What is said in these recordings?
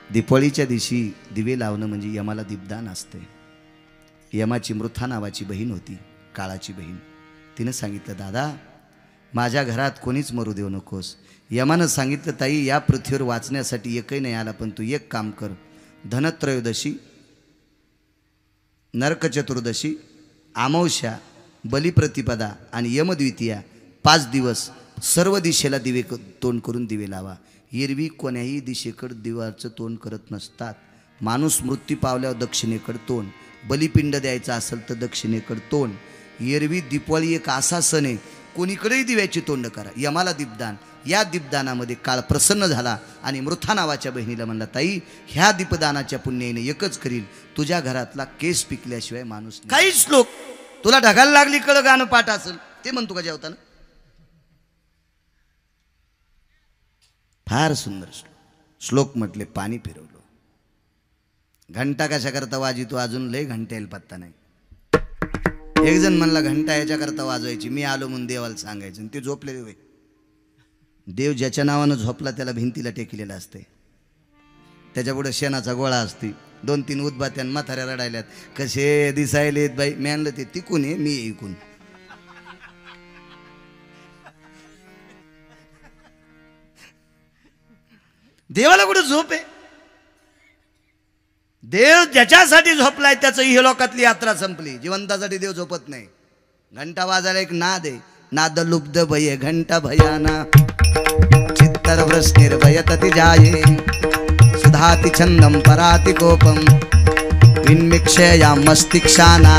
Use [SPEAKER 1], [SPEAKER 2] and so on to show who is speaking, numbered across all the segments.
[SPEAKER 1] दीपावलीच्या दिवशी दिवे लावणं म्हणजे यमाला दीपदान असते. यमाची मृथा नावाची बहीण होती, काळाची बहीण. तिनं सांगितलं, दादा माझ्या घरात कोणीच मरू देऊ नकोस. यमानं सांगितलं, ताई या पृथ्वीवर वाचण्यासाठी एकही नाही आला, पण तू एक काम कर. धनत्रयोदशी, नरक चतुर्दशी, अमावस्या, बलिप्रतिपदा आणि यमद्वितीया 5 दिवस सर्व दिशेला दिवे तोंड करून दिवे लावा. एरवी कोण्याही दिशेकडे दिवाचं तोंड करत नसतात. माणूस मृत्यू पावल्यावर दक्षिणेकडे तोंड, बलिपिंड द्यायचा असेल तर दक्षिणेकडे तोंड. एरवी दीपावली एक असा सण आहे, कोणीकडेही दिव्याची तोंड करा. यमाला दीपदान. या दीपदानामध्ये काळ प्रसन्न झाला आणि मृथा नावाच्या बहिणीला म्हणला, ताई ह्या दीपदानाच्या पुण्याने एकच करील, तुझ्या घरातला केस पिकल्याशिवाय माणूस. काही श्लोक तुला ढगायला लागली कळ गाणं पाठ असेल ते म्हणतो का जेवताना? फार सुंदर श्लोक म्हटले. पाणी फिरवलं. घंटा कशा करता वाजितो अजून लय घंटा येईल पत्ता नाही. एक जण म्हणला घंटा याच्या करता वाजवायची, मी आलो म्हणून देवाला सांगायचं, आणि ते झोपलेले होय. देव ज्याच्या नावानं झोपला त्याला भिंतीला टेकलेला असते. त्याच्यापुढे शेणाचा गोळा असते. 2-3 उदबात्यान म्हाताऱ्या रडायल्यात, कसे दिसायलेत बाई. मी आणलं ते तिकून आहे, मी ऐकून. देवाला कुठे झोप आहे? देव ज्याच्यासाठी झोपलाय त्याचं इहलोकातली यात्रा संपली. जिवंतासाठी देव झोपत नाही. घंटा वाजायला एक नाद आहे. नाद लुब्ध भय घंटा भयाना, चित्तर व्रस निर्भयतति जाये, सुधाति छंदम पराति कोपम, विन्मिक्षया मस्तिक्षाना.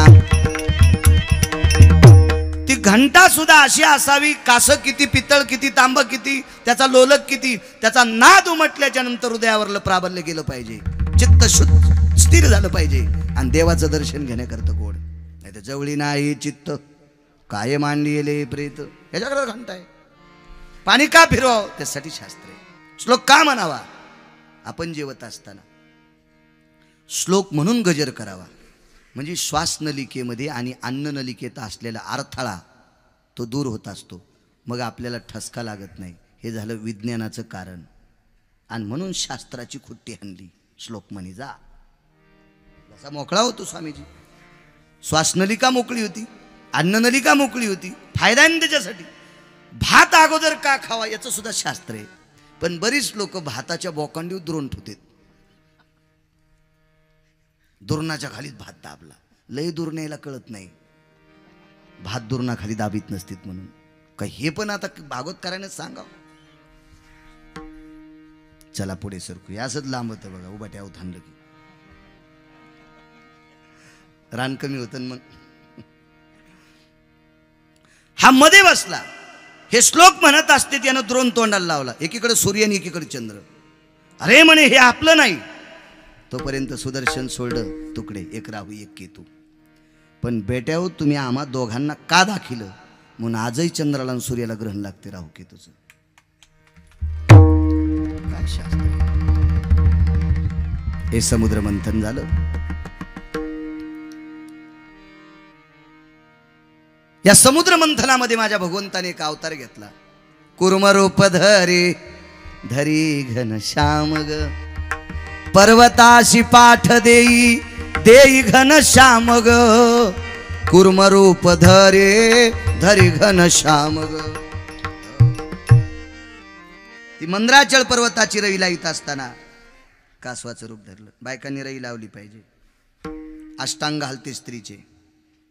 [SPEAKER 1] ती घंटा सुद्धा अशी असावी, कास किती, पितळ किती, तांब किती, त्याचा लोलक किती, त्याचा नाद उमटल्याच्या नंतर हृदयावरलं प्राबल्य गेलं पाहिजे, चित्त शुद्ध स्थिर झालं पाहिजे, आणि देवाचं दर्शन घेण्याकरता गोड. नाही तर जवळी नाही चित्त काय मांडीले प्रेत. याच्याकडे घंटा आहे. पाणी का फिरवावं त्यासाठी शास्त्र आहे. श्लोक का म्हणावा? आपण जेवत असताना श्लोक म्हणून गजर करावा, म्हणजे श्वास नलिकेमध्ये आणि अन्न नलिकेत असलेला अडथळा तो दूर होत असतो. मग आपल्याला ठसका लागत नाही. हे झालं विज्ञानाचं कारण. आणि म्हणून शास्त्राची खुट्टी हाणली. श्लोक म्हणे जा. जसा मोकळा होतो स्वामीजी. श्वासनलिका मोकळी होती, अन्ननलिका मोकळी होती. फायदा आहे त्याच्यासाठी. भात अगोदर का खावा याचं सुद्धा शास्त्र आहे. पण बरीच लोक भाताच्या बोकांडीवर दुरून ठेवतात. दुर्णाच्या खालीच भात दाबला. लय दुर्ण्याला कळत नाही भात दुर्णाखाली दाबीत नसतील म्हणून. का हे पण आता भागवतकाराने सांगावं. चला पुढे सरकू. असंच लांब होतं बघा. उभाट्यावर थांबलं की रान कमी होतं. मग हा मध्ये बसला. हे श्लोक म्हणत असते त्यानं द्रोण तोंडाला लावला. एकीकडे सूर्य आणि एकीकडे चंद्र. अरे म्हणे हे आपलं नाही. तोपर्यंत सुदर्शन सोडलं तुकडे, एक राहू एक केतू. पण बेट्यावर तुम्ही आम्हा दोघांना का दाखिलं म्हणून आजही चंद्राला आणि सूर्याला ग्रहण लागते राहू केतूचं. काय शास्त्र. हे समुद्र मंथन झालं. या समुद्र मंथनामध्ये माझ्या भगवंताने एक अवतार घेतला. कुर्मरूप धरी धरी घन श्याम ग, पर्वताशी पाठ देई देई घन श्याम ग, कुर्मरूप धरे धरी घन श्याम ग. ती मंद्राचल पर्वताची रई लाईत असताना कासवाचं रूप धरलं. बायकांनी रई लावली पाहिजे. अष्टांग हलते स्त्रीचे.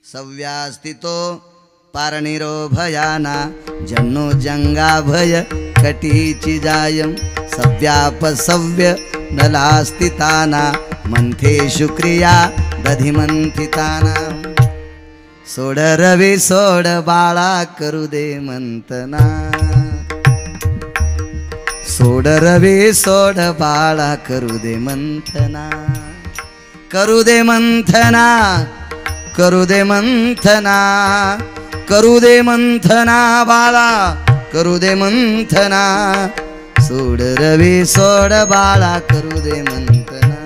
[SPEAKER 1] सव्यास्तितो पारणिरो भयाना, जन्नो जंगा भय कटीची जायम, सव्याप सव्य नलास्तिताना, मंथेषु क्रिया दधिमंथिताना. सोड रवी सोड बाळा करू दे मंथना, सोड रवी सोड बाळा करू दे मंथना, करू दे मंथना, करू दे मंथना, करू दे मंथना बाळा, करू दे मंथना, सोड रवी सोड बाळा करू दे मंथना.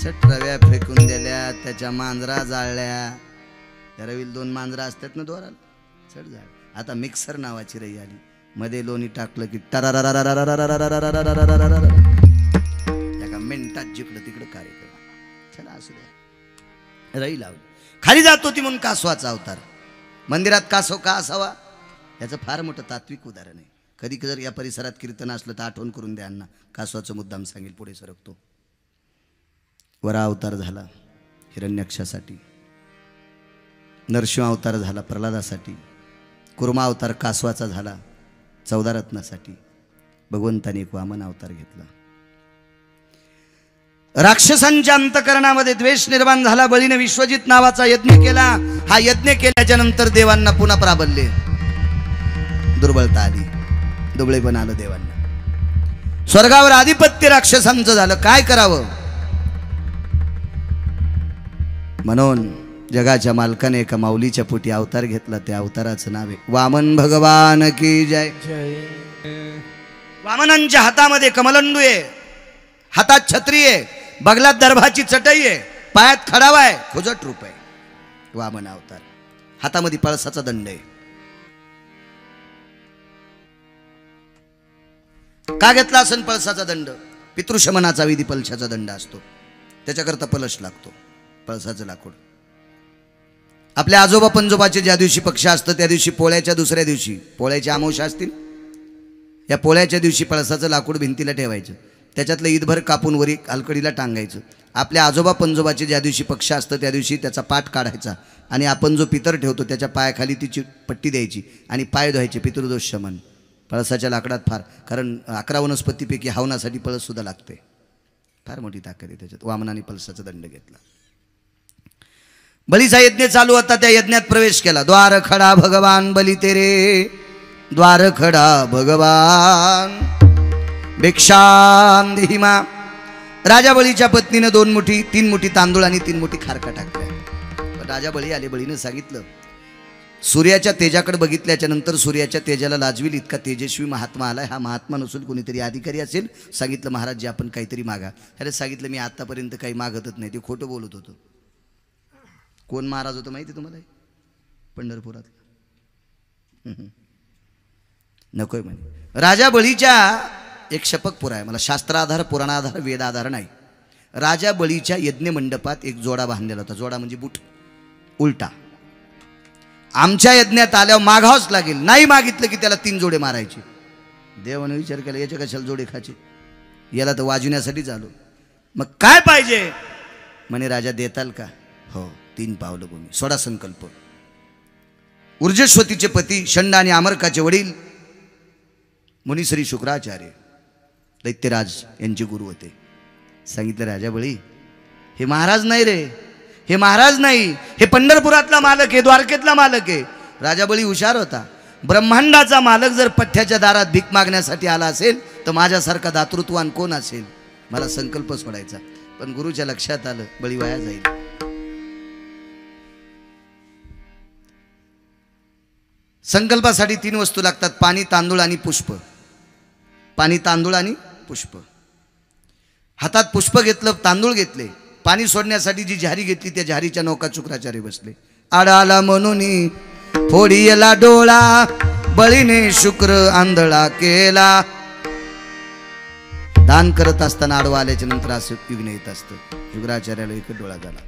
[SPEAKER 1] छट रव्या फेकून दिल्या, त्याच्या मांजरा जाळल्या. त्या रवीला 2 मांजरा असतात ना दोराला, छट जाळ. आता मिक्सर नावाची रई आली. मध्ये लोणी टाकलं की एका मिनिटात जिकडं तिकडं कार्यक्रम. चला असू द्या, रई लावली. खाली जातो ती म्हणून कासवाचा अवतार. मंदिरात कासव का असावा याचं फार मोठं तात्विक उदाहरण आहे. कधी जर या परिसरात कीर्तन असलं तर आठवण करून द्या अण्णा. कासवाचं मुद्दाम सांगेल, पुढे सरकतो. वरा अवतार झाला हिरण्याक्षासाठी, नरसिंह अवतार झाला प्रल्हादासाठी, कुर्मा अवतार कासवाचा झाला 14 रत्नासाठी. भगवंताने एक वामन अवतार घेतला. राक्षसांच्या अंतकरणामध्ये द्वेष निर्माण झाला. बळीने विश्वजित नावाचा यज्ञ केला. हा यज्ञ केल्याच्या नंतर देवांना पुन्हा प्राबल्य, दुर्बलता आली, दुबळेपण आलं देवांना. स्वर्गावर आधिपत्य राक्षसांचं झालं. काय करावं म्हणून जगाच्या मालकाने एका माऊलीच्या पोटी अवतार घेतला. त्या अवताराचं नाव आहे वामन भगवान की जय. वामनांच्या हातामध्ये कमलंडू आहे, हातात छत्री आहे, बगलात दर्भाची चटई आहे, पायात खडावा आहे, खुजट रूप आहे. वामन अवतार. हातामध्ये पळसाचा दंड आहे. का घेतला असेल पळसाचा दंड? पितृशमनाचा विधी पळसाचा दंड असतो, त्याच्याकरता पलश लागतो, पळसाचं लाकूड. आपल्या आजोबा पंजोबाचे ज्या दिवशी पक्ष असतं त्या दिवशी पोळ्याच्या दुसऱ्या दिवशी, पोळ्याच्या अमावस्या असतील, या पोळ्याच्या दिवशी पळसाचं लाकूड भिंतीला ठेवायचं, त्याच्यातलं ईदभर कापून वरी अलकडीला टांगायचं. आपल्या आजोबा पंजोबाचे ज्या दिवशी पक्ष असतं त्या दिवशी त्याचा पाठ काढायचा आणि आपण जो पितर ठेवतो त्याच्या पायाखाली तिची पट्टी द्यायची आणि पाय धुवायचे. पितृदोष शमन. पळसाच्या लाकडात फार, कारण 11 वनस्पतीपैकी हवनासाठी पळस सुद्धा लागते. फार मोठी ताकद आहे त्याच्यात. वामनाने पळसाचा दंड घेतला. बलीचा यज्ञ चालू होता. त्या यज्ञात प्रवेश केला. द्वार खडा भगवान बली तेरे, द्वार खडा भगवान भिक्षाम देहि मा. राजा बळीच्या पत्नीने 2 मुठी 3 मुठी तांदूळ आणि 3 मुठी खारका टाकल्या. राजा बळी आले. बळीने सांगितलं, सूर्याच्या तेजाकडे बघितल्याच्या नंतर सूर्याच्या तेजाला लाजवील इतका तेजस्वी महात्मा आलाय. हा महात्मा नसून कोणीतरी अधिकारी असेल. सांगितलं महाराज जी आपण काहीतरी मागा. अरे सांगितलं मी आतापर्यंत काही मागतच नाही. ते खोटं बोलत होतं. कोण महाराज होतं माहिती तुम्हाला? पंढरपुरात. नकोय म्हणे. राजा बळीच्या एक शपक पुरा आहे. मला शास्त्राधार, पुराणाधार, वेदाधार नाही. राजा बळीच्या यज्ञ मंडपात एक जोडा बांधलेला होता. जोडा म्हणजे बूट उलटा. आमच्या यज्ञात आल्यावर मागावंच लागेल. नाही मागितलं की त्याला 3 जोडे मारायचे. देवाने विचार केला याच्या कशाला जोडे खायचे, याला तर वाजवण्यासाठीच आलो. मग काय पाहिजे म्हणे. राजा देताल का? हो. 3 पावलं भूमी. सोडा संकल्प. ऊर्जेश्वतीचे पती षंड आणि आमरकाचे वडील मुनिश्री शुक्राचार्य दैत्यराज यांचे गुरु होते. सांगितलं राजा बळी हे महाराज नाही रे, हे महाराज नाही, हे पंढरपुरातला मालक आहे, द्वारकेतला मालक आहे. राजा बळी हुशार होता. ब्रह्मांडाचा मालक जर पठ्ठ्याच्या दारात भीक मागण्यासाठी आला असेल तर माझ्यासारखा दातृत्वान कोण असेल. मला संकल्प सोडायचा. पण गुरुच्या लक्षात आलं बळी वाया जाईल. संकल्पासाठी 3 वस्तू लागतात. पाणी, तांदूळ आणि पुष्प. पाणी, तांदूळ आणि पुष्प. हातात पुष्प घेतलं, तांदूळ घेतले. पाणी सोडण्यासाठी जी झारी घेतली त्या झारीच्या नौका शुक्राचार्य बसले. आडाला म्हणून फोडीला डोळा, बळीने शुक्र आंधळा केला. दान करत असताना आडवा आल्याच्या नंतर असं विघ्न येत असतं. शुक्राचार्याला एक डोळा झाला.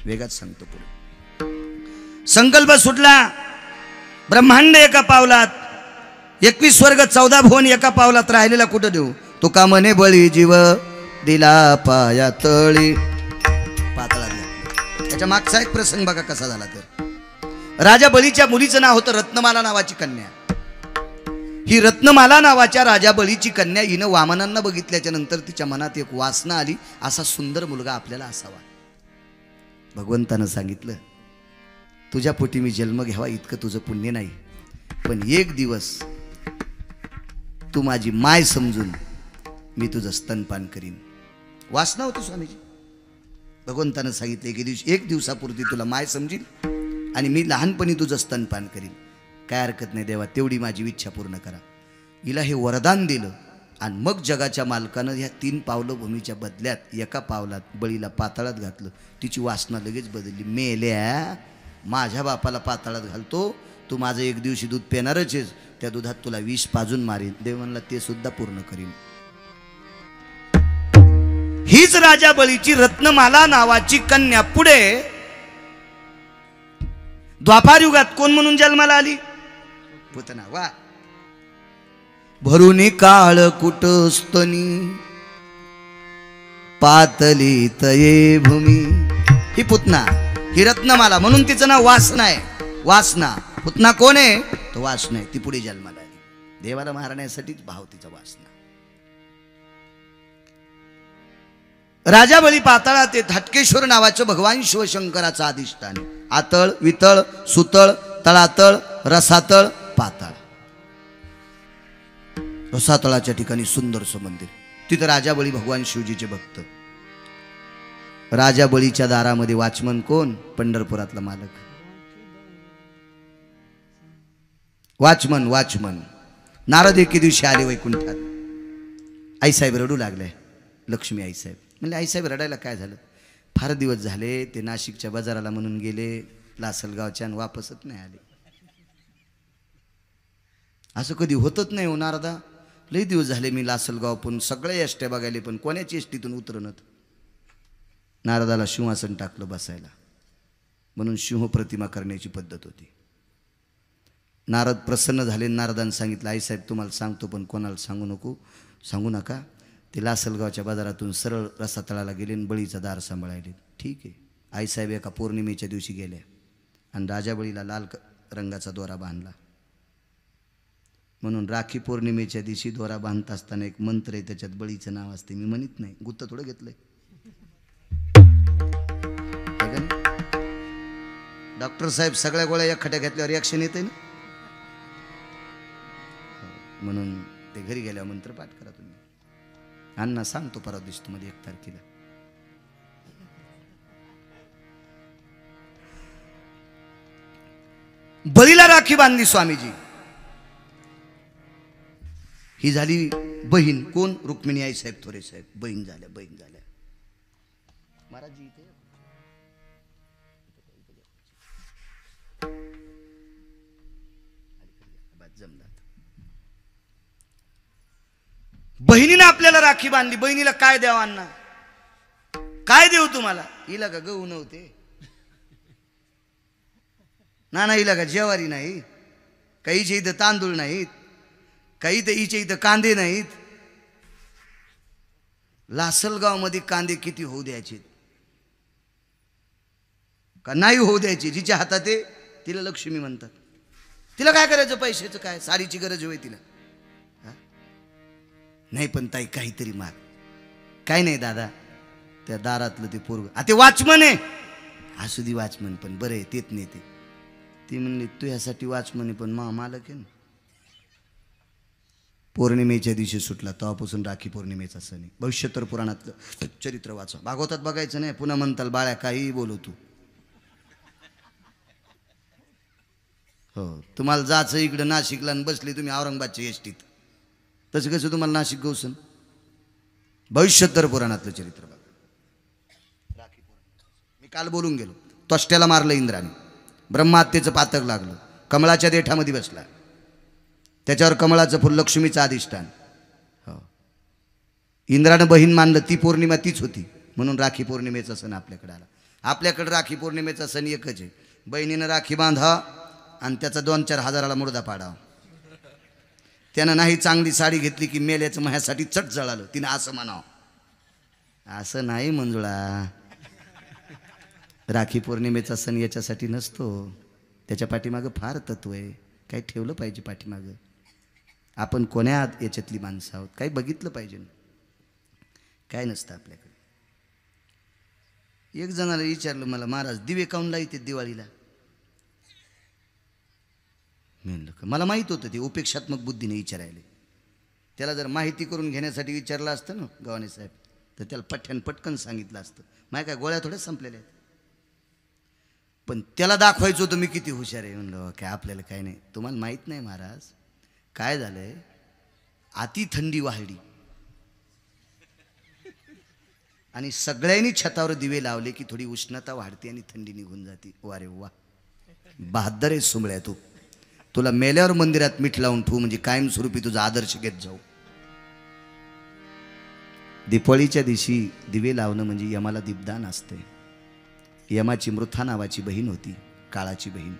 [SPEAKER 1] वेगात सांगतो पुढे. संकल्प सुटला. ब्रह्मांड एका पावलात, 21 स्वर्ग 14 भुवन एका पावलात. राहिलेला कुठं देऊ? तुका म्हणे बळी जीव दिला पाया तळी. पातळात घातला. त्याच्या मागचा एक प्रसंग बघा कसा झाला. तर राजा बळीच्या मुलीचं नाव होतं रत्नमाला नावाची कन्या. ही रत्नमाला नावाच्या राजा बळीची कन्या हिनं वामनांना बघितल्याच्या नंतर तिच्या मनात एक वासना आली, असा सुंदर मुलगा आपल्याला असावा. भगवंतानं सांगितलं तुझ्या पोटी मी जन्म घ्यावा इतकं तुझं पुण्य नाही, पण एक दिवस तू माझी माय समजून मी तुझं स्तनपान करीन. वासना होती स्वामीजी. भगवंतानं सांगितले एक दिवसापुरती तुला माय समजील आणि मी लहानपणी तुझं स्तनपान करीन. काय हरकत नाही देवा, तेवढी माझी इच्छा पूर्ण करा. हिला हे वरदान दिलं आणि मग जगाच्या मालकानं ह्या 3 पावलं भूमीच्या बदल्यात एका पावलात बळीला पाताळात घातलं. तिची वासना लगेच बदलली. मेल्या माझ्या बापाला पाताळात घालतो, तू माझं एक दिवशी दूध पिणारच आहेस, त्या दुधात तुला विष पाजून मारीन. देव म्हणला ते सुद्धा पूर्ण करीन. हीच राजा बळीची रत्नमाला नावाची कन्या पुढे द्वापार युगात कोण म्हणून जन्माला आली? पुतना. वा. भरून काळ कुटस्तनी पातली तये भूमी. ही पुतना, ही रत्नमाला, म्हणून तिचं नाव वासना आहे. वासना. पुतना कोण आहे? तो वासना आहे. ती पुढे जन्माला आली. देवाला मारण्यासाठीच भाव तिचा वासना. राजा बळी पाताळात ते धाटकेश्वर नावाचं भगवान शिवशंकराचं अधिष्ठान आहे. आतळ, वितळ, सुतळ, तळातळ, रसातळ, पाताळ. रसातळाच्या ठिकाणी सुंदरसं मंदिर. तिथं राजा बळी भगवान शिवजीचे भक्त. राजा बळीच्या दारामध्ये वाचमन कोण? पंढरपुरातला मालक. वाचमन. वाचमन. नारद एके दिवशी आले वैकुंठात. आईसाहेब रडू लागले. लक्ष्मी आईसाहेब म्हणले, आईसाहेब रडायला काय झालं? फार दिवस झाले ते नाशिकच्या बाजाराला म्हणून गेले, लासलगावच्या, आणि वापसच नाही आले. असं कधी होतच नाही हो नारदा. लई दिवस झाले मी लासलगाव पण सगळे एसट्या बघायले, पण कोणाची एसटीतून उतरणत. नारदाला सिंहासन टाकलं बसायला, म्हणून सिंह प्रतिमा करण्याची पद्धत होती. नारद प्रसन्न झाले. नारदाने सांगितलं, आईसाहेब तुम्हाला सांगतो पण कोणाला सांगू नका. ते लासलगावच्या बाजारातून सरळ रसातळाला गेले आणि बळीचं दार सांभाळायले. ठीक आहे. आईसाहेब एका पौर्णिमेच्या दिवशी गेल्या आणि राजा बळीला लाल रंगाचा दोरा बांधला. म्हणून राखी पौर्णिमेच्या दिवशी दोरा बांधत असताना एक मंत्र आहे, त्याच्यात बळीचं नाव असते. मी म्हणत नाही, गुत्त थोडं घेतलंय. डॉक्टर साहेब सगळ्या गोळ्या एकखट्या घेतल्यावर रिॲक्शन येते ना, म्हणून ते घरी गेल्यावर मंत्र पाठ करा तुम्ही. अण्णा सांगतो परवा दिवशी तुम्हाला 1 तारखेला. बळीला राखी बांधली स्वामीजी. ही झाली बहीण. कोण? रुक्मिणी आई साहेब थोरे साहेब. बहीण झाल्या. महाराजजी इथे बहिणीने आपल्याला राखी बांधली. बहिणीला काय द्यावं अण्णा? काय देऊ तुम्हाला? हिला का गहू नव्हते? ना हिला का ज्वारी नाही? काहीच्या इथं तांदूळ नाहीत, काही तर हिच्या इथं कांदे नाहीत. लासलगाव मध्ये कांदे किती होऊ द्यायचे का नाही होऊ द्यायचे? जिच्या हातात आहे तिला लक्ष्मी म्हणतात. तिला काय करायचं? पैशाचं काय? साडीची गरज होय तिला? नाही पण ताई काहीतरी माग. काय नाही दादा, त्या दारातलं ते पोरग ते वाचमन आहे. असू दे वाचमन, पण बरं आहे तेच नाही. ती म्हणली तू यासाठी वाचमन आहे, पण मालक आहे ना. पौर्णिमेच्या दिवशी सुटला. तेव्हापासून राखी पौर्णिमेचा सण आहे. भविष्योत्तर पुराणातलं चरित्र वाचा. भागवतात बघायचं नाही. पुन्हा म्हणताल बाळ्या काही बोलव तू. हो, तुम्हाला जायचं इकडं नाशिकला आणि बसले तुम्ही औरंगाबादच्या एसटीत. तसं कसं तुम्हाला नाशिक गौसन? भविष्योत्तर पुराणातलं चरित्र बघा. राखी पौर्णिमा. मी काल बोलून गेलो. त्वष्ट्याला मारलं इंद्राने. ब्रह्मात्तेचं पातक लागलं. कमळाच्या देठामध्ये बसला. त्याच्यावर कमळाचं फुल लक्ष्मीचं अधिष्ठान. हो, इंद्रानं बहीण मानलं. ती पौर्णिमा तीच होती, म्हणून राखी पौर्णिमेचा सण आपल्याकडे आला. आपल्याकडे राखी पौर्णिमेचा सण एकच आहे. बहिणीनं राखी बांधा आणि त्याचा 2-4 हजाराला मुर्दा पाडावा. त्यानं नाही चांगली साडी घेतली की मेल्याचं माझ्यासाठी चट जळालं, तिनं असं म्हणावं. असं नाही मंजुळा. राखी पौर्णिमेचा सण याच्यासाठी नसतो. त्याच्या पाठीमागं फार तत्व आहे. काही ठेवलं पाहिजे पाठीमागं. आपण कोण्या याच्यातली माणसं आहोत, काही बघितलं पाहिजे. काय नसतं आपल्याकडे. एक जणाला विचारलं मला, महाराज दिवे काऊन लावते दिवाळीला? म्हणलं मला माहीत होतं ते उपेक्षात्मक बुद्धीने विचारायला. त्याला जर माहिती करून घेण्यासाठी विचारलं असतं ना गव्हाणे साहेब, तर त्याला पटकन सांगितलं असतं. माझ्या काय गोळ्या थोड्याच संपलेल्या आहेत. पण त्याला दाखवायचं होतं मी किती हुशार आहे. म्हणलं काय आपल्याला काय नाही. तुम्हाला माहीत नाही महाराज काय झालंय. अति थंडी वाढली आणि सगळ्यांनी छतावर दिवे लावले की थोडी उष्णता वाढते आणि थंडी निघून जाते. वारे वा, बहादर आहे सुंबळ्या तू. तुला मेल्यावर मंदिरात मीठ लावून ठेवू म्हणजे कायमस्वरूपी तुझा आदर्श घेत जाऊ. दीपावलीच्या दिवशी दिवे लावणं म्हणजे यमाला दीपदान असते. यमाची मृथा नावाची बहीण होती, काळाची बहीण.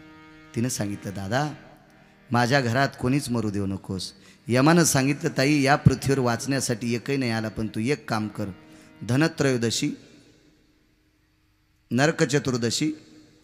[SPEAKER 1] तिनं सांगितलं, दादा माझ्या घरात कोणीच मरू देऊ नकोस. यमानं सांगितलं, ताई या पृथ्वीवर वाचण्यासाठी एकही नाही आला, पण तू एक काम कर, धनत्रयोदशी, नरक चतुर्दशी,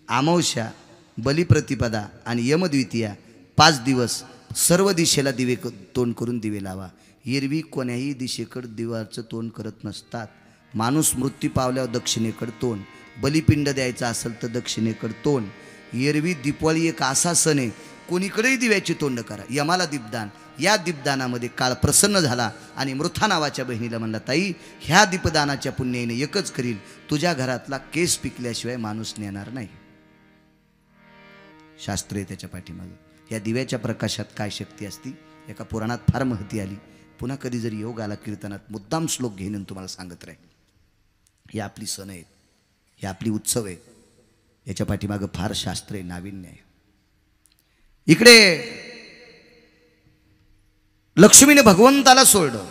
[SPEAKER 1] अमावस्या, बलिप्रतिपदा आणि यमद्वितीया 5 दिवस सर्व दिशेला दिवे तोंड करून दिवे लावा. एरवी कोण्याही दिशेकडे दिवाचं तोंड करत नसतात. माणूस मृत्यू पावल्यावर दक्षिणेकडे तोंड, बलिपिंड द्यायचा असेल तर दक्षिणेकडे तोंड. एरवी दीपावली एक असा सण आहे, कोणीकडेही दिव्याची तोंड करा. यमाला दीपदान. या दीपदानामध्ये काळ प्रसन्न झाला आणि मृथा नावाच्या बहिणीला म्हणला, ताई ह्या दीपदानाच्या पुण्याने एकच करील, तुझ्या घरातला केस पिकल्याशिवाय माणूस नेणार नाही. शास्त्र आहे त्याच्या पाठीमागे. या दिव्याच्या प्रकाशात काय शक्ती असती एका पुराणात फार महती आली. पुन्हा कधी जरी योग आला कीर्तनात मुद्दाम श्लोक घेऊन तुम्हाला सांगत राहील. ही आपली सण आहेत, हे आपली उत्सव आहे, याच्या पाठीमागं फार शास्त्र आहे, नाविन्य आहे. इकडे लक्ष्मीने भगवंताला सोडलं,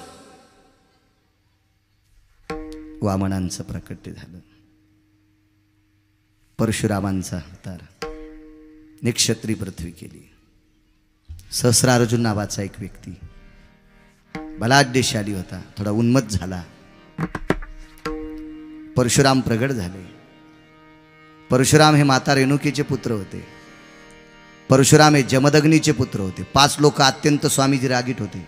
[SPEAKER 1] वामनांचं प्रकट झालं, परशुरामांचा अवतार, निक्षत्री पृथ्वी केली. सहस्रार्जुन नावाचा एक व्यक्ती बलाढ्यशाली होता, थोडा उन्मत्त झाला. परशुराम प्रगट झाले. परशुराम हे माता रेणुकीचे पुत्र होते. परशुराम हे जमदग्नीचे पुत्र होते. 5 लोक अत्यंत स्वामीजी रागीट होते.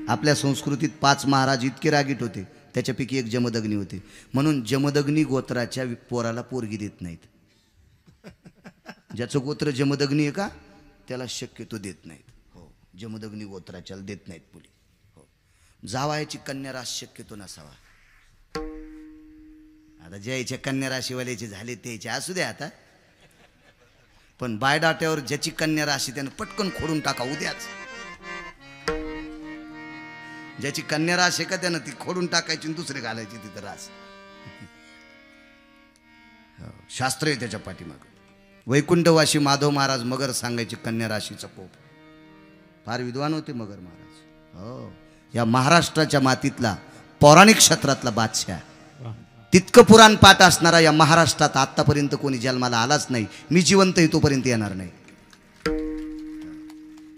[SPEAKER 1] आपल्या संस्कृतीत 5 महाराज इतके रागीट होते, त्याच्यापैकी एक जमदग्नी होते. म्हणून जमदग्नी गोत्राच्या पोराला पोरगी देत नाहीत. ज्याचं गोत्र जमदग्नी आहे का त्याला शक्यतो देत नाहीत. हो, जमदग्नी गोत्राच्याला देत नाहीत मुली. हो, जावायची कन्या रास शक्यतो नसावा. आता ज्याच्या कन्या राशीवाल्याचे झाले त्याचे असू द्या आता, पण बायडाट्यावर ज्याची कन्या राशी त्यानं पटकन खोडून टाका उद्याच. ज्याची कन्या रास आहे का त्यानं ती खोडून टाकायची आणि दुसरे घालायची तिथं रास. शास्त्र आहे त्याच्या पाठीमागं. वैकुंठवासी माधव महाराज मगर सांगायचे कन्या राशीचा पोप. फार विद्वान होते मगर महाराज. हो, या महाराष्ट्राच्या मातीतला पौराणिक क्षेत्रातला बादशाह. तितकं पुराण पाठ असणारा या महाराष्ट्रात आतापर्यंत कोणी जन्माला आलाच नाही. मी जिवंत आहे तोपर्यंत येणार नाही.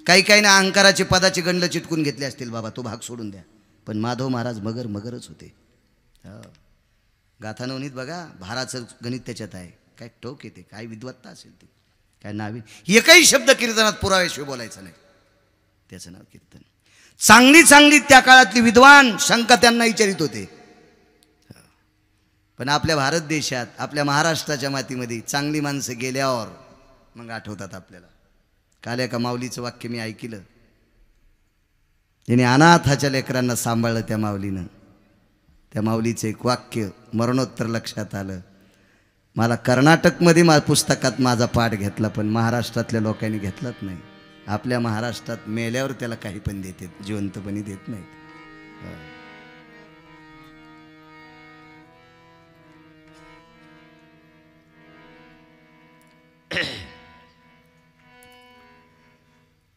[SPEAKER 1] काही ना अहंकाराचे पदाचे गंड चिटकून घेतले असतील, बाबा तो भाग सोडून द्या. पण माधव महाराज मगरच होते. गाथा नवनीत बघा, भाराचं गणित त्याच्यात आहे. काय टोक येते, काय विद्वत्ता असेल ती, काय नावी. एकही शब्द कीर्तनात पुराव्याशिवाय बोलायचा नाही. त्याचं नाव कीर्तन. चांगली त्या काळातली विद्वान शंका त्यांना विचारित होते. पण आपल्या भारत देशात, आपल्या महाराष्ट्राच्या मातीमध्ये चांगली माणसं गेल्यावर मग आठवतात आपल्याला. काल एका माऊलीचं वाक्य मी ऐकलं. त्याने अनाथाच्या लेकरांना सांभाळलं त्या माऊलीनं. त्या माऊलीचं एक वाक्य मरणोत्तर लक्षात आलं. मला कर्नाटकमध्ये पुस्तकात माझा पाठ घेतला, पण महाराष्ट्रातल्या लोकांनी घेतलाच नाही. आपल्या महाराष्ट्रात मेल्यावर त्याला काही पण देतात, जिवंतपणी देत नाहीत.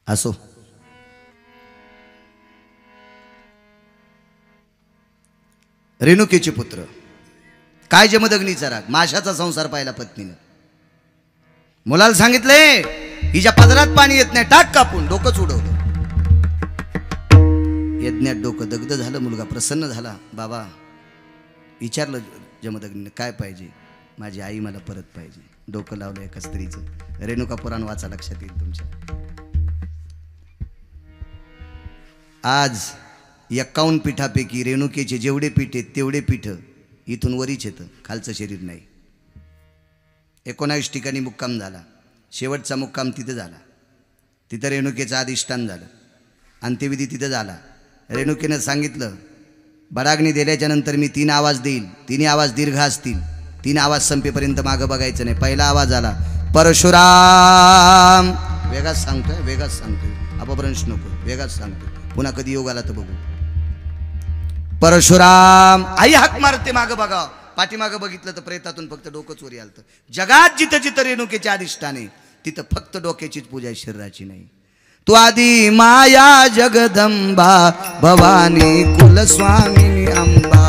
[SPEAKER 1] असो, रेणुकेचे पुत्र. काय जमदग्नीचा राग, माशाचा संसार पाहिला पत्नीनं. मुलाला सांगितले हिच्या पदरात पाणी येत नाही, टाक कापून. डोकंच उडवलं. यज्ञात डोकं दग्ध झालं. मुलगा प्रसन्न झाला. बाबा विचारलं जमदग्नीनं काय पाहिजे. माझी आई मला परत पाहिजे. डोकं लावलं एका स्त्रीचं. रेणुका पुराण वाचा, लक्षात येईल तुमच्या. आज 51 पीठापैकी रेणुकेचे जेवढे पीठ आहेत तेवढे पीठ इथून वरीच येतं, खालचं शरीर नाही. 19 ठिकाणी मुक्काम झाला. शेवटचा मुक्काम तिथं झाला. तिथं रेणुकेचं अधिष्ठान झालं. अंत्यविधी तिथं झाला. रेणुकेनं सांगितलं, बडाग्नी दिल्याच्या नंतर मी 3 आवाज देईल. 3 आवाज दीर्घ असतील. 3 आवाज संपेपर्यंत मागं बघायचं नाही. पहिला आवाज आला परशुराम. वेगाच सांगतोय, अपभ्रंश नको, वेगाच सांगतोय. पुन्हा कधी योग आला तर बघू. परशुराम. आई हाक मारते, मागं बघा. पाठीमागं बघितलं तर प्रेतातून फक्त डोकंच वरी आलतं. जगात जिथं जिथं रेणुकेचे अधिष्ठान आहे तिथं फक्त डोक्याचीच पूजा आहे, शरीराची नाही. तू आदी माया जगदंबा भवानी कुलस्वामिनी अंबा.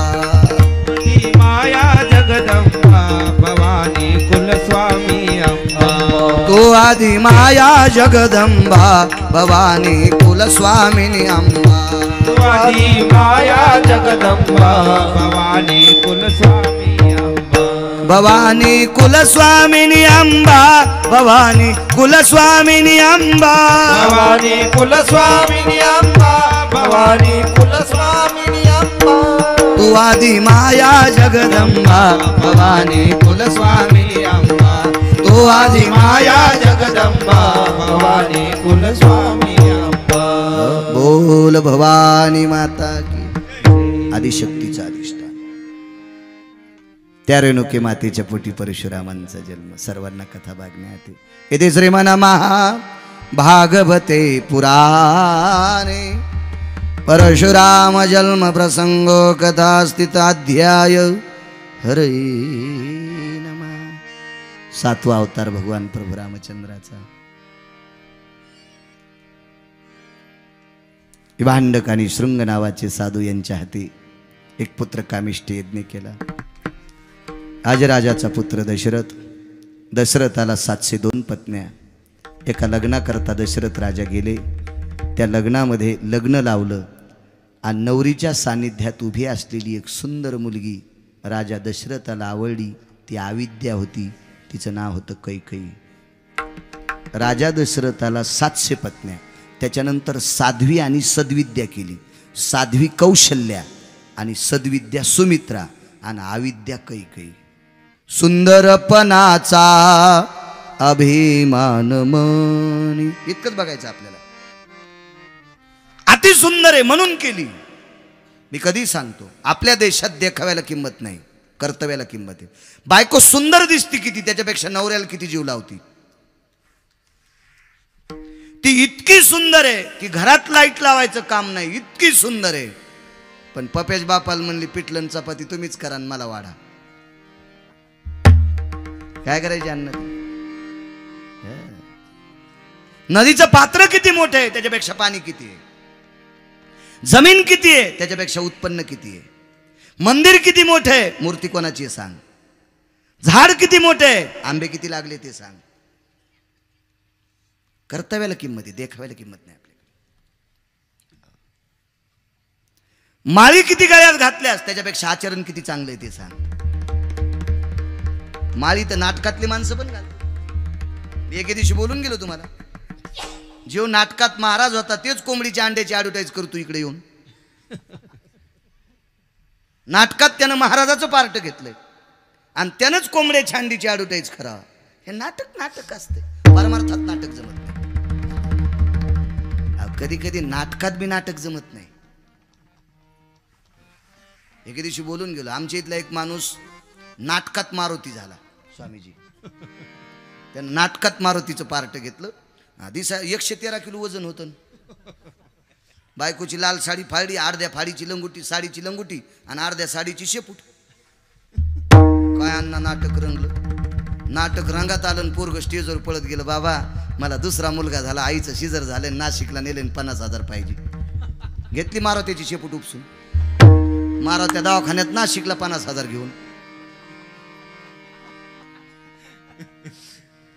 [SPEAKER 2] माया जगदंबा भवानी कुलस्वामी अंबा.
[SPEAKER 1] तू आदी माया जगदंबा भवानी कुलस्वामिनी अंबा.
[SPEAKER 2] तू आदी माया जगदंबा भवानी कुलस्वामी अंबा.
[SPEAKER 1] भवानी कुलस्वामिनी अंबा. भवानी कुलस्वामिनी अंबा.
[SPEAKER 2] भवानी कुलस्वामिनी अंबा. भवानी कुलस्वामिनी अंबा.
[SPEAKER 1] तू आदी माया जगदंबा भवानी कुलस्वामिनी अंबा. तू आदी माया
[SPEAKER 2] जगदंबा भवानी कुलस्वामी अंबा.
[SPEAKER 1] बोल भवानी माता की. आदिशक्तीचा अधिष्ठान. त्या रेणुके मातेच्या पोटी परशुरामांचा जन्म. सर्वांना कथा भागण्यात येते. श्रीमन महा भागवते पुराणे परशुराम जन्म प्रसंगो कथा स्थित अध्याय. हरे नमः. 7वा अवतार भगवान प्रभू रामचंद्राचा. भांडक आणि शृंग नावाचे साधू यांच्या हाती एक पुत्र कामिष्ठी यज्ञ केला. राजाचा पुत्र दशरथ. दशरथाला 702 पत्न्या. एका लग्नाकरता दशरथ राजा गेले. त्या लग्नामध्ये लग्न लावलं आणि नवरीच्या सानिध्यात उभी असलेली एक सुंदर मुलगी राजा दशरथाला आवडली. ती अविद्या होती. तिचं नाव होतं कैकेयी. राजा दशरथाला 700 पत्न्या. त्याच्यानंतर साध्वी आणि सद्विद्या केली. साध्वी कौशल्या आणि सद्विद्या सुमित्रा आणि अविद्या कैकेयी. सुंदरपणाचा अभिमान मनी. इतकंच बघायचं आपल्याला. अति सुंदर आहे म्हणून केली. मी कधी सांगतो आपल्या देशात देखाव्याला किंमत नाही, कर्तव्याला किंमत आहे. बायको सुंदर दिसती किती त्याच्यापेक्षा नवऱ्याला किती जीव लावती. ती इतकी सुंदर आहे की घरात लाईट लावायचं काम नाही, इतकी सुंदर आहे. पण पपेश बापाला म्हणली पिठलं चपाती तुम्हीच करा आणि मला वाढा. काय करायचे अन्न. नदीचं पात्र किती मोठं आहे त्याच्यापेक्षा पाणी किती आहे. जमीन किती आहे त्याच्यापेक्षा उत्पन्न किती आहे. मंदिर किती मोठं आहे मूर्ती कोणाची आहे सांग. झाड किती मोठे आहे आंबे किती लागले ते सांग. कर्तव्याला किंमत आहे, देखाव्याला किंमत नाही आपल्याकडे. माळी किती गळ्यात घातल्यास त्याच्यापेक्षा आचरण किती चांगलं आहे ते सांग. माळी तर नाटकातली माणसं पण घालते. एके दिवशी बोलून गेलो तुम्हाला. जेव नाटकात महाराज होता तेच कोंबडीच्या अंड्याची ऍडव्हर्टाईज करतो इकडे येऊन. नाटकात त्यानं महाराजाचं पार्ट घेतलंय आणि त्यानंच कोंबड्याच्या अंडीची ऍडव्हर्टाईज करावं. हे नाटक असते. परमार्थात नाटक जमत नाही. कधी कधी नाटकात बी नाटक जमत नाही. एके दिवशी बोलून गेलो. आमच्या इथला एक माणूस नाटकात मारुती झाला. स्वामीजी त्यानं नाटकात मारुतीचं पार्ट घेतलं. आधी 113 किलो वजन होतं. बायकोची लाल साडी फाडी, अर्ध्या फाडीची लंगुटी, साडीची लंगुटी आणि अर्ध्या साडीची शेपूट. काय अण्णा नाटक रंगलं. नाटक रंगात आलं. पोरग स्टेजवर पळत गेलं. बाबा मला दुसरा मुलगा झाला, आईचं शिजर झालं, नाशिकला नेले 50,000 पाहिजे. घेतली मारुतीची शेपूट उपसून. मारुत्या दवाखान्यात नाशिकला 50,000 घेऊन.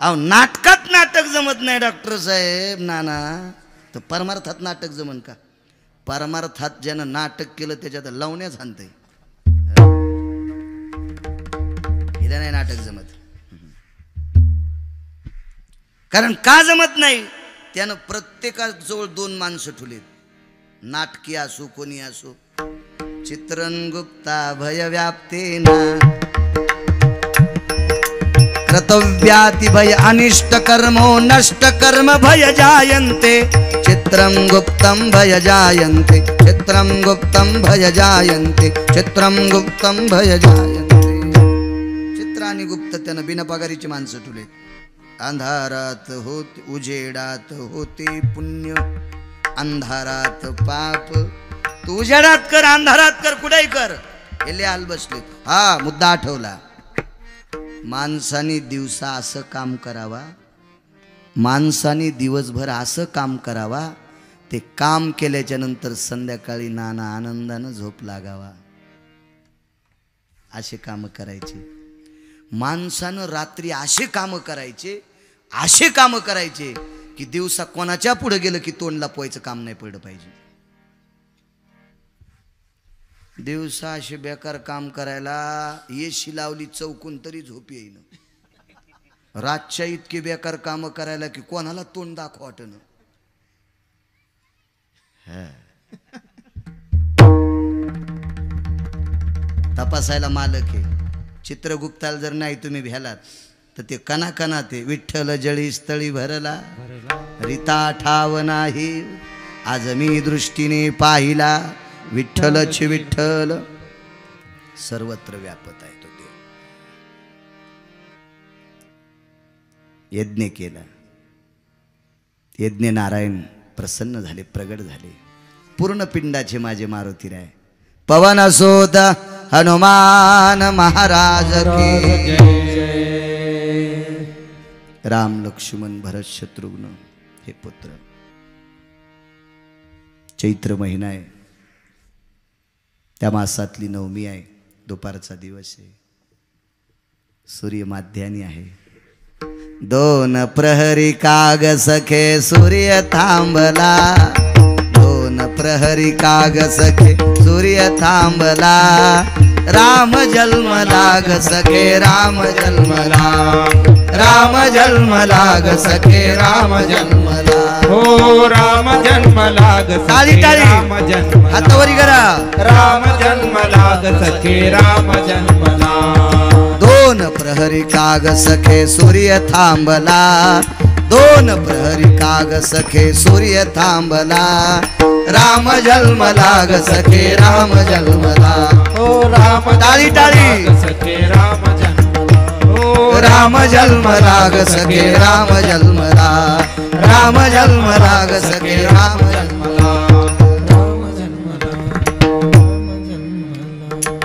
[SPEAKER 1] अहो नाटकात नाटक जमत नाही डॉक्टर साहेब. नाना तर परमार्थात नाटक जमन का. परमार्थात ज्यानं नाटक केलं त्याच्यात लावण्याच आणतंय. हिला नाही नाटक जमत. कारण का जमत नाही. त्यानं प्रत्येकाजवळ 2 माणसं ठेवलेत. नाटकी असो कोणी असो. चित्रंगुप्ता भय व्याप्तेना कर्तव्याति भय अनिष्ट कर्मो नष्ट कर्म भय जायन्ते. चित्रं गुप्तं भय जायन्ते. चित्रं गुप्तं भय जायन्ते. चित्रं गुप्तं भय जायन्ते. चित्र आणि गुप्त त्यानं बिना पगारीची माणसं ठेवले. अंधारात होते उजेडात होते पुण्य, अंधारात पाप. तू उजेडात कर अंधारात कर कुठेही कर. हे हाल बसले. हा मुद्दा आठवला. माणसाने दिवसा असं काम करावा माणसाने दिवसभर असं काम करावा, ते काम केल्याच्या नंतर संध्याकाळी नाना आनंदानं झोप लागावा, असे काम करायचे. माणसानं रात्री असे काम करायचे, असे काम करायचे की दिवसा कोणाच्या पुढे गेलं की तोंड लपवायचं काम नाही पडलं पाहिजे. दिवसा असे बेकार काम करायला येशी लावली चौकून तरी झोप येईन. रातच्या इतके बेकार काम करायला की कोणाला तोंड दाखव वाटन. तपासायला मालक आहे. चित्रगुप्ताला जर नाही तुम्ही भ्यालात तर ते कना कना ते विठ्ठल जळी स्थळी भरला रिता ठाव नाही आज मी दृष्टीने पाहिला विठ्ठलच विठ्ठल सर्वत्र व्यापत आहे तो देव. यज्ञ केला. यज्ञ नारायण प्रसन्न झाले, प्रगट झाले. पूर्ण पिंडाचे माझे मारुतीराय. पवन असोत हनुमान महाराज की राम लक्ष्मण भरत शत्रुघ्न हे पुत्र. चैत्र महिना आहे, त्या मासातली नवमी आहे, दुपारचा दिवस आहे, सूर्य माध्यानी आहे. दोन प्रहरी काग सखे सूर्य थांबला, दोन प्रहरी काग सखे सूर्य थांबला. राम जन्म लाग सखे राम जन्मला, राम जन्म लाग सखे राम जन्मला.
[SPEAKER 2] हो राम जन्म लाग
[SPEAKER 1] टाळी टाळी
[SPEAKER 2] राम जन्म
[SPEAKER 1] हातावरी करा.
[SPEAKER 2] राम जन्म लाग सखे राम जन्मला.
[SPEAKER 1] दोन प्रहरी काग सखे सूर्य थांबला, दोन प्रहरी काग सखे सूर्य थांबला. राम जन्म लाग सखे राम जन्मला.
[SPEAKER 2] हो राम
[SPEAKER 1] टाळी टाळी
[SPEAKER 2] सखे राम जन्मला. हो
[SPEAKER 1] राम जन्म लाग सखे राम जन्मला, राम जन्म लाग सखे राम जन्मला.